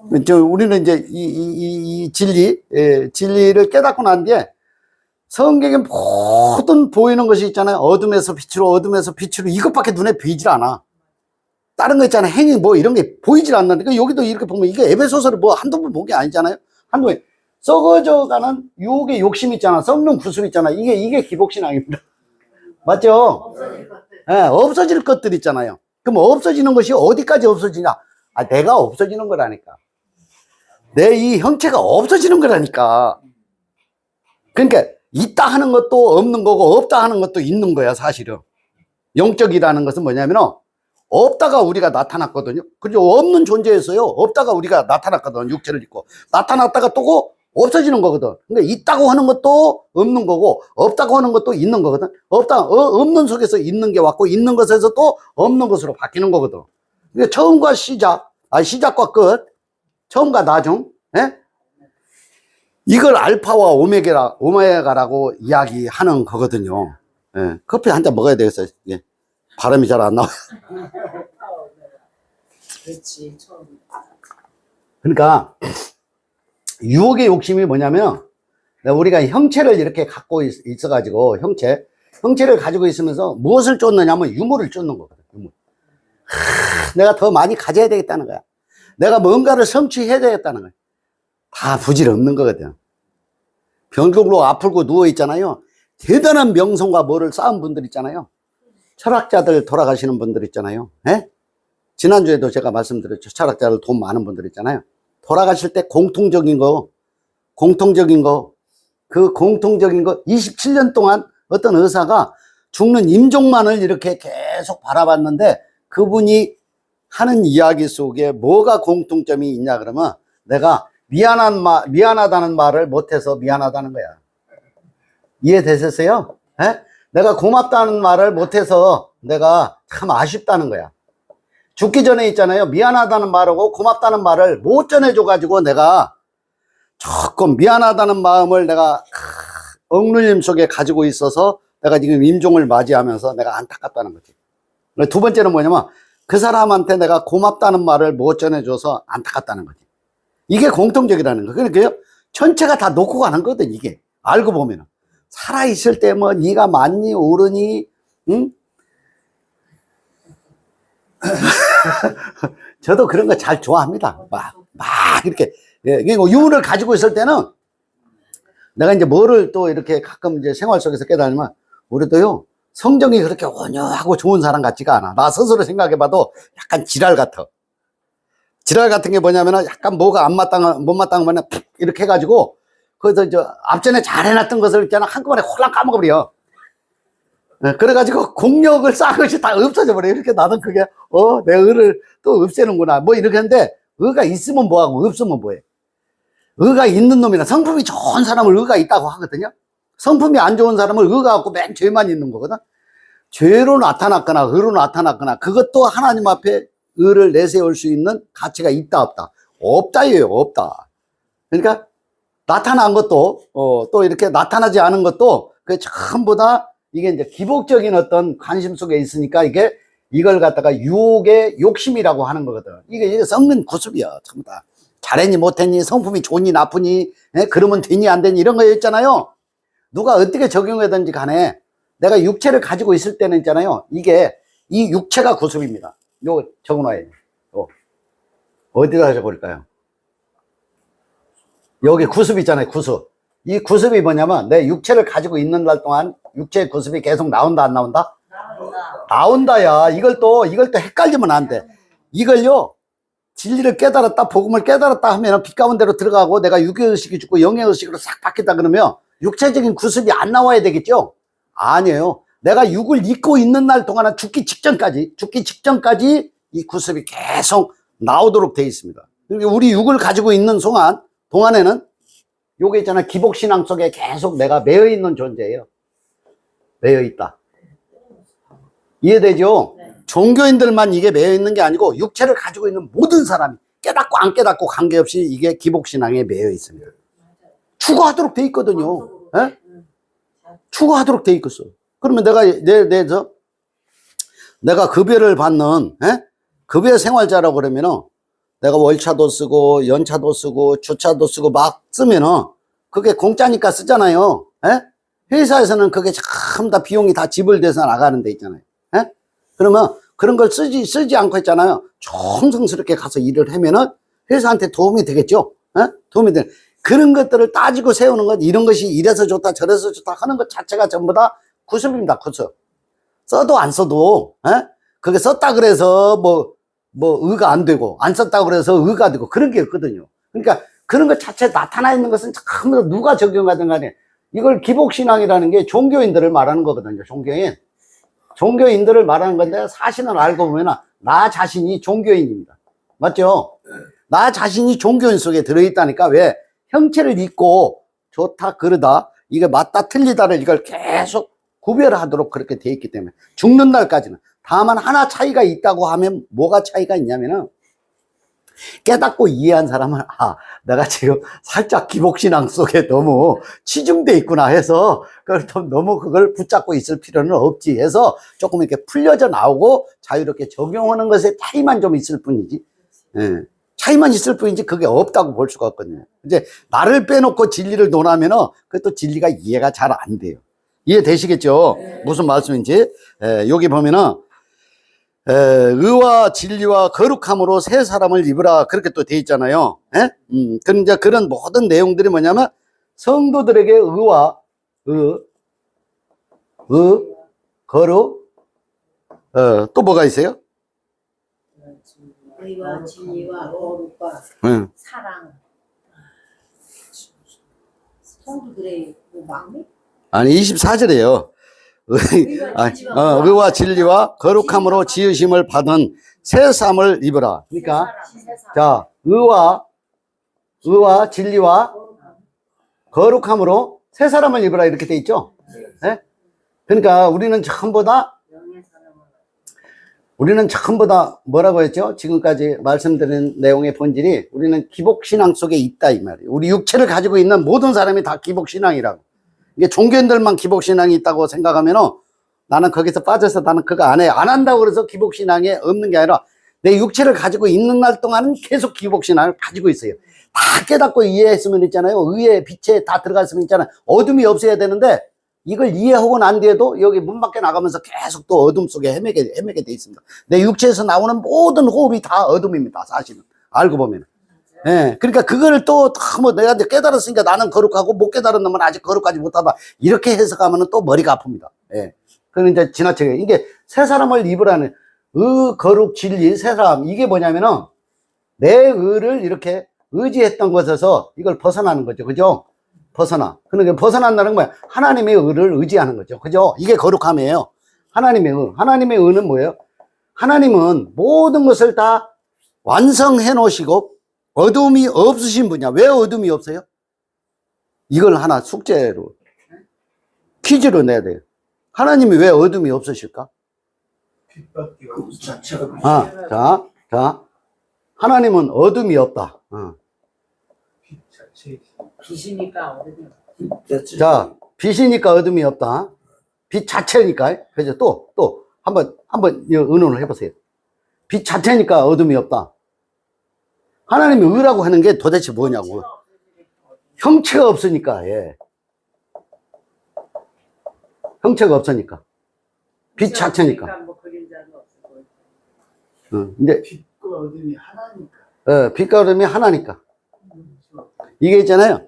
우리는 이제 이 진리를 깨닫고 난 뒤에 성경에 모든 보이는 것이 있잖아요. 어둠에서 빛으로 이것밖에 눈에 보이질 않아. 다른 거 있잖아요. 행위 뭐 이런 게 보이질 않는데, 그러니까 여기도 이렇게 보면 이게 에베소서를 뭐 한두 번 본 게 아니잖아요. 한번 썩어져가는 유혹의 욕심 있잖아. 썩는 구습 있잖아. 이게 기복신앙입니다. 맞죠? 없어질 것들. 예, 없어질 것들 있잖아요. 그럼 없어지는 것이 어디까지 없어지냐? 내가 없어지는 거라니까. 내 이 형체가 없어지는 거라니까. 그러니까 있다 하는 것도 없는 거고 없다 하는 것도 있는 거야, 사실은. 영적이라는 것은 뭐냐면 없다가 우리가 나타났거든요. 그죠? 없는 존재에서요. 없다가 우리가 나타났거든. 육체를 입고. 나타났다가 또 없어지는 거거든. 그러니까 있다고 하는 것도 없는 거고 없다고 하는 것도 있는 거거든. 없는 속에서 있는 게 왔고 있는 것에서 또 없는 것으로 바뀌는 거거든. 그러니까 처음과 시작과 끝, 처음과 나중, 예? 이걸 알파와 오메가라고 이야기하는 거거든요. 예. 커피 한 잔 먹어야 되겠어요. 예. 발음이 잘 안 나와요. 그렇지 처음. 그러니까 유혹의 욕심이 뭐냐면 우리가 형체를 이렇게 갖고 있어가지고 형체를 가지고 있으면서 무엇을 쫓느냐면 유물을 쫓는 거거든. 유물. 내가 더 많이 가져야 되겠다는 거야. 내가 뭔가를 성취해야 되겠다는 거야. 다 부질없는 거거든. 병적으로 아프고 누워 있잖아요. 대단한 명성과 뭐를 쌓은 분들 있잖아요. 철학자들 돌아가시는 분들 있잖아요. 예? 지난주에도 제가 말씀드렸죠. 철학자들 돈 많은 분들 있잖아요. 돌아가실 때 공통적인 거 27년 동안 어떤 의사가 죽는 임종만을 이렇게 계속 바라봤는데 그분이 하는 이야기 속에 뭐가 공통점이 있냐 그러면 내가 미안하다는 말을 못해서 미안하다는 거야. 이해되셨어요? 에? 내가 고맙다는 말을 못해서 내가 참 아쉽다는 거야. 죽기 전에 있잖아요. 미안하다는 말하고 고맙다는 말을 못 전해줘가지고 내가 조금 미안하다는 마음을 내가 억눌림 속에 가지고 있어서 내가 지금 임종을 맞이하면서 내가 안타깝다는 거지. 두 번째는 뭐냐면 그 사람한테 내가 고맙다는 말을 못 전해줘서 안타깝다는 거지. 이게 공통적이라는 거. 그러니까 전체가 다 놓고 가는 거거든, 이게. 알고 보면은. 살아있을 때 뭐, 네가 맞니, 옳으니, 응? 저도 그런 거 잘 좋아합니다. 막 이렇게. 예, 유를 가지고 있을 때는 내가 이제 뭐를 또 이렇게 가끔 이제 생활 속에서 깨달으면 우리도요, 성정이 그렇게 온유하고 좋은 사람 같지가 않아. 나 스스로 생각해봐도 약간 지랄 같아. 지랄 같은 게 뭐냐면은 약간 뭐가 안 마땅한, 못 마땅한 거는 이렇게 해가지고, 거기서 앞전에 잘 해놨던 것을 있잖아. 한꺼번에 홀랑 까먹어버려. 그래가지고 공력을 쌓은 것이 다 없어져 버려. 이렇게 나는 그게, 내 의를 또 없애는구나. 뭐 이렇게 하는데, 의가 있으면 뭐하고, 없으면 뭐해. 의가 있는 놈이나 성품이 좋은 사람을 의가 있다고 하거든요. 성품이 안 좋은 사람을 의가 없고 맨 죄만 있는 거거든. 죄로 나타났거나 의로 나타났거나 그것도 하나님 앞에 의를 내세울 수 있는 가치가 있다 없다. 없다예요. 없다. 그러니까 나타난 것도 또 이렇게 나타나지 않은 것도 그 전부 다 이게 이제 기복적인 어떤 관심 속에 있으니까 이걸 갖다가 유혹의 욕심이라고 하는 거거든. 이게 썩는 구습이야. 전부 다. 잘했니 못했니 성품이 좋니 나쁘니 그러면 되니 안 되니 이런 거 있잖아요. 누가 어떻게 적용하든지 간에 내가 육체를 가지고 있을 때는 있잖아요. 이게 이 육체가 구습입니다. 요거 적어놔야 돼요. 어디다 적을까요? 여기 구습 있잖아요. 구습. 이 구습이 뭐냐면 내 육체를 가지고 있는 날 동안 육체의 구습이 계속 나온다 안 나온다? 나온다야. 이걸 또 헷갈리면 안 돼. 이걸요. 진리를 깨달았다, 복음을 깨달았다 하면 빛 가운데로 들어가고 내가 육의의식이 죽고 영의의식으로 싹 바뀌었다 그러면 육체적인 구습이 안 나와야 되겠죠? 아니에요. 내가 육을 잊고 있는 날 동안은 죽기 직전까지 이 구습이 계속 나오도록 되어 있습니다. 우리 육을 가지고 있는 동안에는 요게 있잖아. 기복신앙 속에 계속 내가 매여 있는 존재예요. 매여 있다. 이해되죠? 네. 종교인들만 이게 매여 있는 게 아니고 육체를 가지고 있는 모든 사람이 깨닫고 안 깨닫고 관계없이 이게 기복신앙에 매여 있습니다. 추구하도록 돼 있거든요. 예? 추구하도록 돼 있겠어. 그러면 내가 급여를 받는, 급여 생활자라고 그러면은 내가 월차도 쓰고 연차도 쓰고 주차도 쓰고 막 쓰면은 그게 공짜니까 쓰잖아요. 회사에서는 그게 참 다 비용이 다 지불돼서 나가는 데 있잖아요. 그러면 그런 걸 쓰지 않고 있잖아요. 정성스럽게 가서 일을 하면은 회사한테 도움이 되겠죠. 도움이 돼. 그런 것들을 따지고 세우는 것, 이런 것이 이래서 좋다 저래서 좋다 하는 것 자체가 전부 다 구습입니다. 구습. 써도 안 써도 그게 썼다 그래서 뭐 의가 안 되고 안 썼다 그래서 의가 되고 그런 게 없거든요. 그러니까 그런 것 자체에 나타나 있는 것은 참 누가 적용하든 간에 이걸 기복신앙이라는 게 종교인들을 말하는 거거든요. 종교인들을 말하는 건데 사실은 알고 보면 나 자신이 종교인입니다. 맞죠? 나 자신이 종교인 속에 들어있다니까. 왜? 형체를 잊고 좋다 그러다 이게 맞다 틀리다를 이걸 계속 구별하도록 그렇게 돼 있기 때문에 죽는 날까지는. 다만 하나 차이가 있다고 하면 뭐가 차이가 있냐면은 깨닫고 이해한 사람은 내가 지금 살짝 기복신앙 속에 너무 치중돼 있구나 해서 그걸 너무 그걸 붙잡고 있을 필요는 없지 해서 조금 이렇게 풀려져 나오고 자유롭게 적용하는 것에 차이만 좀 있을 뿐이지. 차이만 있을 뿐이지 그게 없다고 볼 수가 없거든요. 이제 나를 빼놓고 진리를 논하면은 그것도 진리가 이해가 잘 안 돼요. 이해되시겠죠? 네. 무슨 말씀인지. 여기 보면은 의와 진리와 거룩함으로 새 사람을 입으라 그렇게 또 돼 있잖아요. 그런 모든 내용들이 뭐냐면 성도들에게 의와 거룩 또 뭐가 있어요? 의와 진리와 거룩과 사랑. 성도들의 마음이? 아니 24절이에요. 의와 진리와 거룩함으로 지으심을 받은 새 삶을 입으라. 그러니까 자 의와 진리와 거룩함으로 새 사람을 입으라 이렇게 돼 있죠. 그러니까 우리는 전부 다 우리는 전부 다 뭐라고 했죠? 지금까지 말씀드린 내용의 본질이 우리는 기복신앙 속에 있다 이 말이에요. 우리 육체를 가지고 있는 모든 사람이 다 기복신앙이라고. 이게 종교인들만 기복신앙이 있다고 생각하면은 나는 거기서 빠져서 나는 그거 안 해. 안 한다고 그래서 기복신앙에 없는 게 아니라 내 육체를 가지고 있는 날 동안은 계속 기복신앙을 가지고 있어요. 다 깨닫고 이해했으면 있잖아요. 의에 빛에 다 들어갔으면 있잖아요. 어둠이 없어야 되는데 이걸 이해하고 난 뒤에도 여기 문 밖에 나가면서 계속 또 어둠 속에 헤매게 돼 있습니다. 내 육체에서 나오는 모든 호흡이 다 어둠입니다. 사실은. 알고 보면. 예. 그러니까 그거를 또 뭐 내가 이제 깨달았으니까 나는 거룩하고 못 깨달은 놈은 아직 거룩하지 못하다. 이렇게 해석하면 또 머리가 아픕니다. 예. 그건 이제 지나치게. 이게 새 사람을 입으라는 거룩, 진리, 새 사람. 이게 뭐냐면은 내 의를 이렇게 의지했던 것에서 이걸 벗어나는 거죠. 그죠? 벗어나. 그러니까 벗어난다는 거야. 하나님의 의를 의지하는 거죠. 그죠? 이게 거룩함이에요. 하나님의 의. 하나님의 의는 뭐예요? 하나님은 모든 것을 다 완성해 놓으시고 어둠이 없으신 분이야. 왜 어둠이 없어요? 이걸 하나 숙제로 퀴즈로 내야 돼요. 하나님이 왜 어둠이 없으실까? 그 자체가 자, 하나님은 어둠이 없다. 빛이니까 어디 자, 빛이니까 어둠이 없다. 빛 자체니까. 그죠? 또, 한번 의논을 해보세요. 빛 자체니까 어둠이 없다. 하나님이 의라고 하는 게 도대체 뭐냐고. 형체가 없으니까, 예. 형체가 없으니까. 빛 자체니까. 뭐 그림자도 없고. 근데, 빛과 어둠이 하나니까. 빛과 어둠이 하나니까. 이게 있잖아요.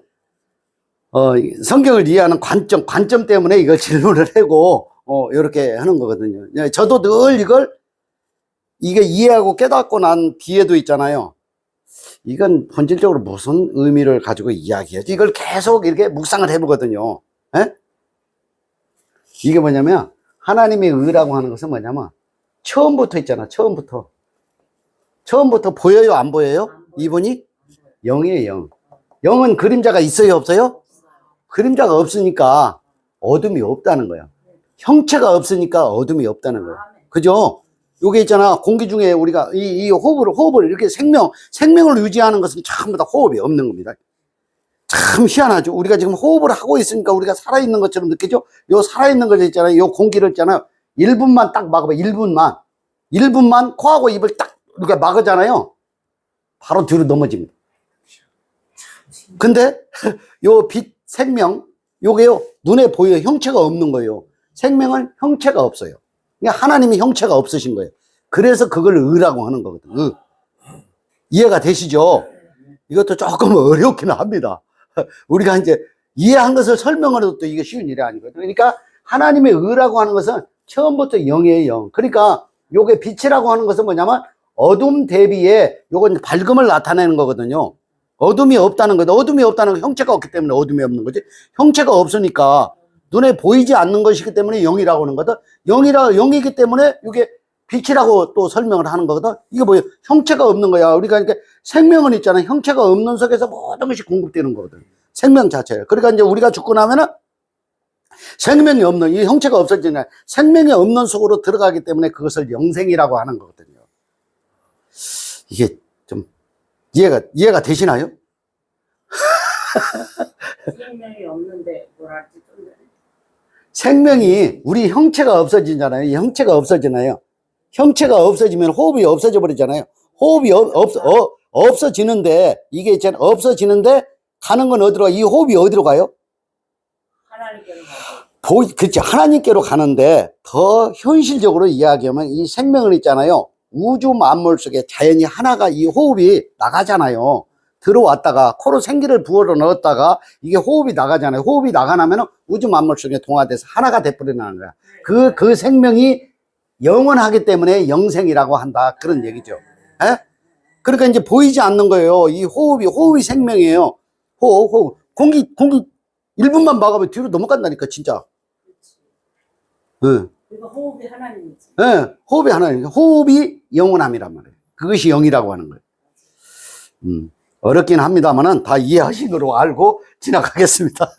성경을 이해하는 관점 때문에 이걸 질문을 하고, 이렇게 하는 거거든요. 저도 늘 이게 이해하고 깨닫고 난 뒤에도 있잖아요. 이건 본질적으로 무슨 의미를 가지고 이야기하지? 이걸 계속 이렇게 묵상을 해보거든요. 에? 이게 뭐냐면, 하나님의 의라고 하는 것은 뭐냐면, 처음부터 있잖아, 처음부터. 처음부터 보여요, 안 보여요? 이분이? 영이에요, 영. 영은 그림자가 있어요, 없어요? 그림자가 없으니까 어둠이 없다는 거야. 형체가 없으니까 어둠이 없다는 거야. 그죠? 요게 있잖아. 공기 중에 우리가 이 호흡을 이렇게 생명을 유지하는 것은 전부 다 호흡이 없는 겁니다. 참 희한하죠. 우리가 지금 호흡을 하고 있으니까 우리가 살아있는 것처럼 느끼죠? 요 살아있는 거 있잖아요. 요 공기를 있잖아요. 1분만 딱 막아봐. 1분만 코하고 입을 딱 이렇게 막으잖아요. 바로 뒤로 넘어집니다. 근데 요 빛, 생명, 요게요, 눈에 보여 형체가 없는 거예요. 생명은 형체가 없어요. 그러니까 하나님이 형체가 없으신 거예요. 그래서 그걸 의라고 하는 거거든. 이해가 되시죠? 이것도 조금 어렵기는 합니다. 우리가 이제 이해한 것을 설명을 해도 또 이게 쉬운 일이 아니거든요. 그러니까 하나님의 의라고 하는 것은 처음부터 영이에요, 영. 그러니까 요게 빛이라고 하는 것은 뭐냐면 어둠 대비에 요건 밝음을 나타내는 거거든요. 어둠이 없다는 거죠. 어둠이 없다는 건 형체가 없기 때문에 어둠이 없는 거지. 형체가 없으니까 눈에 보이지 않는 것이기 때문에 영이라고 하는 거다. 영이기 때문에 이게 빛이라고 또 설명을 하는 거거든. 이게 뭐예요? 형체가 없는 거야. 우리가 이렇게 생명은 있잖아. 형체가 없는 속에서 모든 것이 공급되는 거거든. 생명 자체예요. 그러니까 이제 우리가 죽고 나면은 생명이 없는, 이 형체가 없어지냐. 생명이 없는 속으로 들어가기 때문에 그것을 영생이라고 하는 거거든요. 이게 좀 이해가 되시나요? 생명이 없는데 뭐랄지 좀 생명이 우리 형체가 없어지잖아요. 이 형체가 없어지나요? 형체가 없어지면 호흡이 없어져 버리잖아요. 호흡이 없어지는데 이게 있잖아요. 없어지는데 가는 건 어디로 가? 이 호흡이 어디로 가요? 하나님께로 가고. 그렇지. 하나님께로 가는데 더 현실적으로 이야기하면 이 생명은 있잖아요. 우주 만물 속에 자연이 하나가 이 호흡이 나가잖아요. 들어왔다가 코로 생기를 부어러 넣었다가 이게 호흡이 나가잖아요. 호흡이 나가나면 우주 만물 속에 동화돼서 하나가 돼버리는 거야. 그 생명이 영원하기 때문에 영생이라고 한다. 그런 얘기죠. 에? 그러니까 이제 보이지 않는 거예요. 이 호흡이 생명이에요. 호흡. 공기 1분만 막으면 뒤로 넘어간다니까, 진짜. 응. 그리고 호흡이 하나님이지. 네, 호흡이 하나님. 호흡이 영원함이란 말이에요. 그것이 영이라고 하는 거예요. 어렵긴 합니다만은 다 이해하시도록 알고 지나가겠습니다.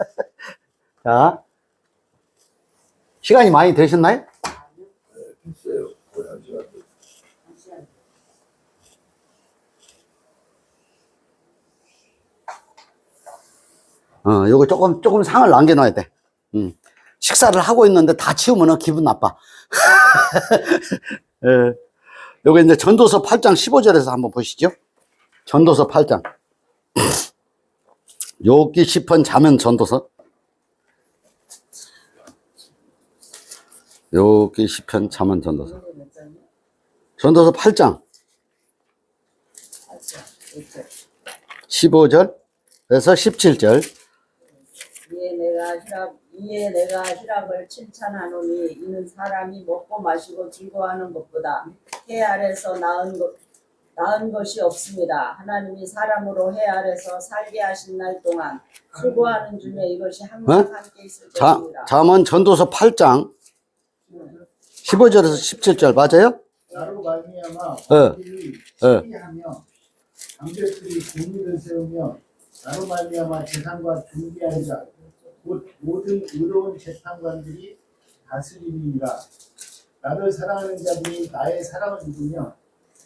자, 시간이 많이 되셨나요? 있어요. 요거 조금 상을 남겨놔야 돼. 식사를 하고 있는데 다 치우면 기분 나빠. 예. 요거 이제 전도서 8장 15절에서 한번 보시죠. 전도서 8장. 욥기 시편 자면 전도서. 욥기 시편 자면 전도서. 전도서 8장 15절에서 17절. 이에 내가 희락을 칭찬하노니 이는 사람이 먹고 마시고 즐거워하는 것보다 해 아래서 나은 것이 없습니다. 하나님이 사람으로 해 아래서 살게 하신 날 동안 수고하는 중에 이것이 항상 함께 있을 것입니다. 잠언 전도서 8장 15절에서 17절 맞아요? 나로 말미암아 예. 우리를 시기하며 강제들이 공의를 세우며 나로 말미암아 재산과 존귀하리라. 곧 모든 의로운 재판관들이 다스림이니라. 나를 사랑하는 자들이 나의 사랑을 입으며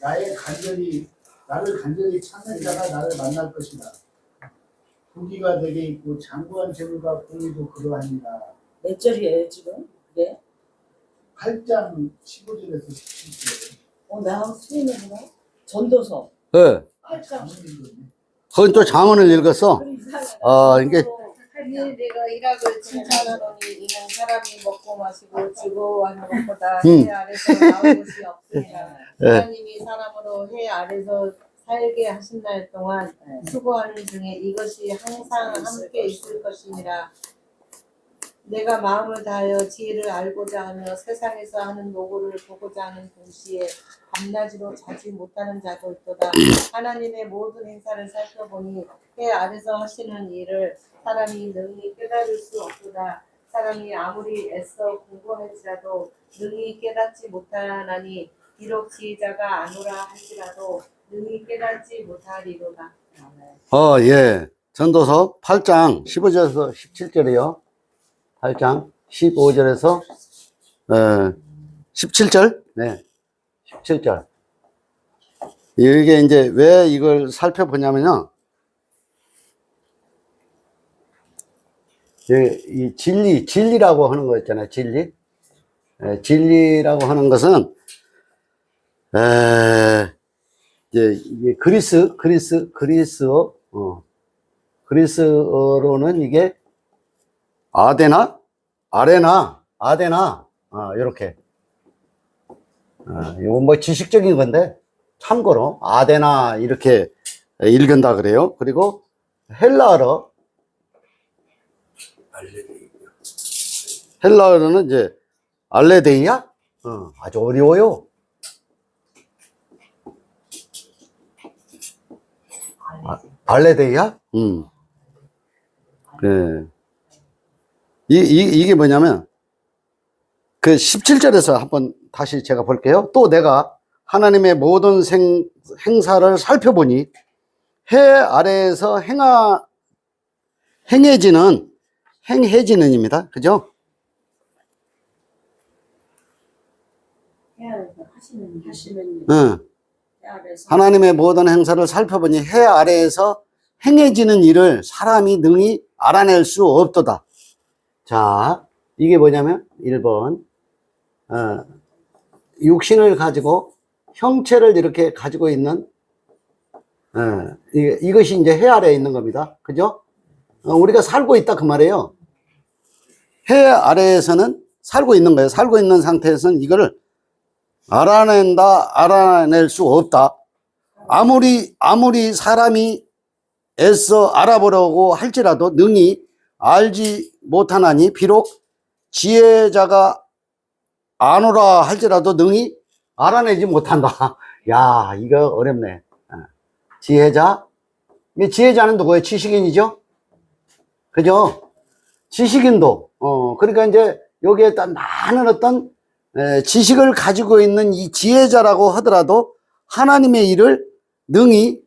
나를 간절히 찾는 자가 나를 만날 것이다. 부귀가 내게 있고 장구한 재물과 공의도 그러하니라. 몇 절이에요 지금? 네? 8장 15절에서 17절. 내가 틀리는구나. 전도서 예. 8장. 그건 또 잠언을 읽었어. 이게 내가 일학을 칭찬하노니 이는 사람이 먹고 마시고 즐거워하는 것보다 음. 해 아래서 나온 것이 없습니다. 네. 하나님이 사람으로 해 아래서 살게 하신 날 동안 수고하는 중에 이것이 항상 함께 있을 것이니라. 내가 마음을 다하여 지혜를 알고자 하며 세상에서 하는 노고를 보고자 하는 동시에 밤낮으로 자지 못하는 자도 있도다. 하나님의 모든 행사를 살펴보니 해 아래서 하시는 일을 사람이 능히 깨달을 수 없도다. 사람이 아무리 애써 공부할지라도 능히 깨닫지 못하나니 비록 지혜자가 아노라 할지라도 능히 깨닫지 못하리로다. 예. 전도서 8장 15절에서 17절이요. 8장 15절에서 17절. 네. 17절. 이게 이제 왜 이걸 살펴보냐면요. 이 진리라고 하는 거 있잖아요. 진리. 진리라고 하는 것은 이제 이게 그리스어로는 이게 아데나, 아레나, 아데나, 이렇게. 이건 뭐 지식적인 건데, 참고로, 아데나, 이렇게 읽은다 그래요. 그리고 헬라어로는 이제, 알레데이야? 아주 어려워요. 알레데이야? 네. 이게 뭐냐면, 그 17절에서 한번 다시 제가 볼게요. 또 내가 하나님의 모든 행사를 살펴보니 해 아래에서 행해지는입니다. 그죠? 해 아래서 하시는 일. 응. 해 아래서 하나님의 모든 행사를 살펴보니 해 아래에서 행해지는 일을 사람이 능히 알아낼 수 없도다. 자, 이게 뭐냐면 1번 육신을 가지고 형체를 이렇게 가지고 있는 이것이 이제 해 아래에 있는 겁니다. 그죠? 우리가 살고 있다 그 말이에요. 해 아래에서는 살고 있는 거예요. 살고 있는 상태에서는 이거를 알아낼 수 없다. 아무리 사람이 애써 알아보려고 할지라도 능히 알지 못하나니 비록 지혜자가 아노라 할지라도 능히 알아내지 못한다. 야, 이거 어렵네. 지혜자는 누구예요? 지식인이죠? 그죠? 지식인도, 그러니까 이제 여기에 많은 어떤 지식을 가지고 있는 이 지혜자라고 하더라도 하나님의 일을 능히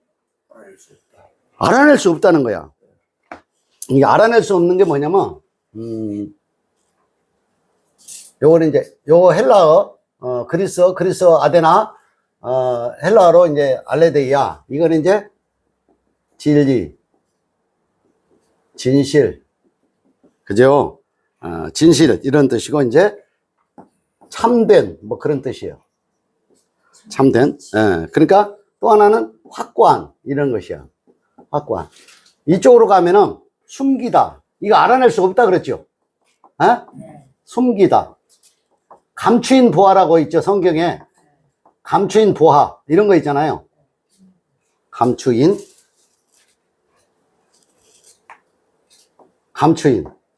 알아낼 수 없다는 거야. 이게 알아낼 수 없는 게 뭐냐면, 요거는 이제, 요 헬라어, 그리스어 아데나, 헬라어로 이제 알레데이아. 이거는 이제 진리. 진실. 그죠? 진실, 이런 뜻이고, 이제, 참된, 뭐 그런 뜻이에요. 참된. 예. 그러니까 또 하나는 확고한, 이런 것이야. 확고한. 이쪽으로 가면은 숨기다. 이거 알아낼 수 없다 그랬죠? 숨기다. 감추인 보화라고 있죠, 성경에. 감추인 보화. 이런 거 있잖아요. 감추인.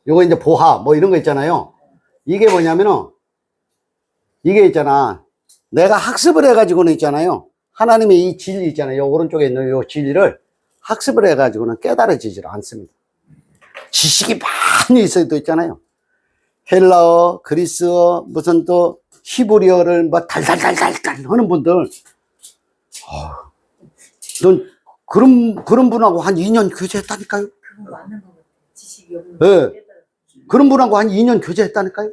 요거 이제 보화, 뭐 이런 거 있잖아요. 이게 뭐냐면은, 이게 있잖아. 내가 학습을 해가지고는 있잖아요. 하나님의 이 진리 있잖아요. 요 오른쪽에 있는 요 진리를 학습을 해가지고는 깨달아지질 않습니다. 지식이 많이 있어도 있잖아요. 헬라어, 그리스어, 무슨 또 히브리어를 뭐 달달달달 하는 분들, 넌 그런 분하고 한 2년 교제했다니까요. 그건 맞는 것 같아요. 지식이 없는 네. 그런 분하고 한 2년 교제했다니까요.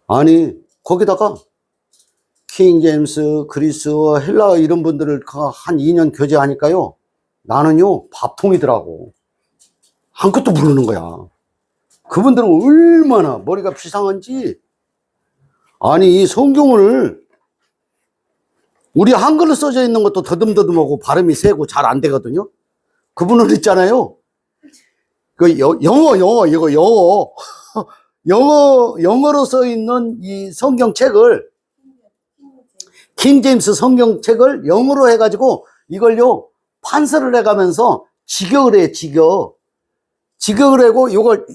아니, 거기다가 킹 제임스, 그리스어, 헬라어 이런 분들을 한 2년 교제하니까요. 나는요, 밥통이더라고. 한 것도 모르는 거야. 그분들은 얼마나 머리가 비상한지. 아니, 이 성경을 우리 한글로 써져 있는 것도 더듬더듬하고 발음이 세고 잘 안 되거든요. 그분은 있잖아요. 이거 영어로 써 있는 이 성경책을, 킹 제임스 성경책을 영어로 해가지고 이걸요, 판서를 해가면서 직역을 해, 직역을 하고 이걸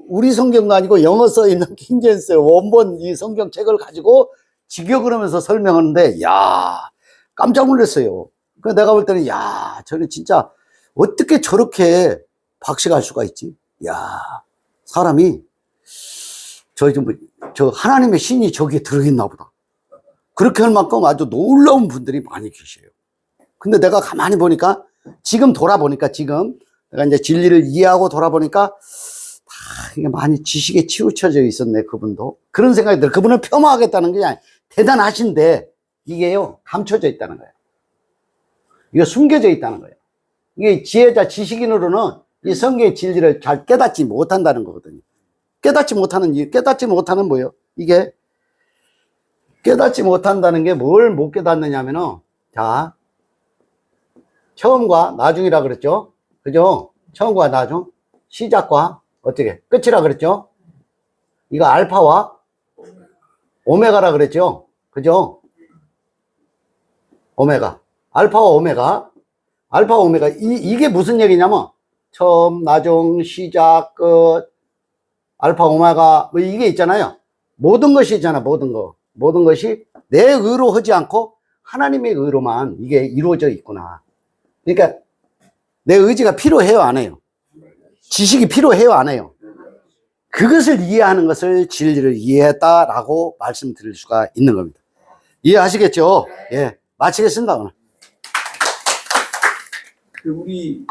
우리 성경도 아니고 영어 써 있는 킹 제임스 원본 이 성경책을 가지고 직역을 하면서 설명하는데, 야, 깜짝 놀랐어요. 그래서 내가 볼 때는, 야, 저는 진짜 어떻게 저렇게 박식할 수가 있지? 야, 사람이 저 하나님의 신이 저기에 들어있나 보다. 그렇게 할 만큼 아주 놀라운 분들이 많이 계셔요. 근데 내가 가만히 보니까, 지금 돌아보니까, 지금 내가 이제 진리를 이해하고 돌아보니까 이게 많이 지식에 치우쳐져 있었네, 그분도. 그런 생각이 들어요. 그분을 폄하하겠다는 게 대단하신데, 이게요, 감춰져 있다는 거예요. 이게 숨겨져 있다는 거예요. 이게 지혜자, 지식인으로는 이 성경의 진리를 잘 깨닫지 못한다는 거거든요. 깨닫지 못하는 뭐예요? 이게 깨닫지 못한다는 게 뭘 못 깨닫느냐면은, 자, 처음과 나중이라 그랬죠? 그죠? 처음과 나중, 시작과 어떻게 끝이라 그랬죠? 이거 알파와 오메가라 그랬죠? 그죠? 오메가, 알파와 오메가, 이게 무슨 얘기냐면 처음, 나중, 시작, 끝, 알파, 오메가, 뭐 이게 있잖아요. 모든 것이 있잖아. 모든 것이 내 의로 하지 않고 하나님의 의로만 이게 이루어져 있구나. 그러니까 내 의지가 필요해요, 안 해요? 지식이 필요해요, 안 해요? 그것을 이해하는 것을 진리를 이해했다라고 말씀드릴 수가 있는 겁니다. 이해하시겠죠? 예, 마치겠습니다, 오늘. 우리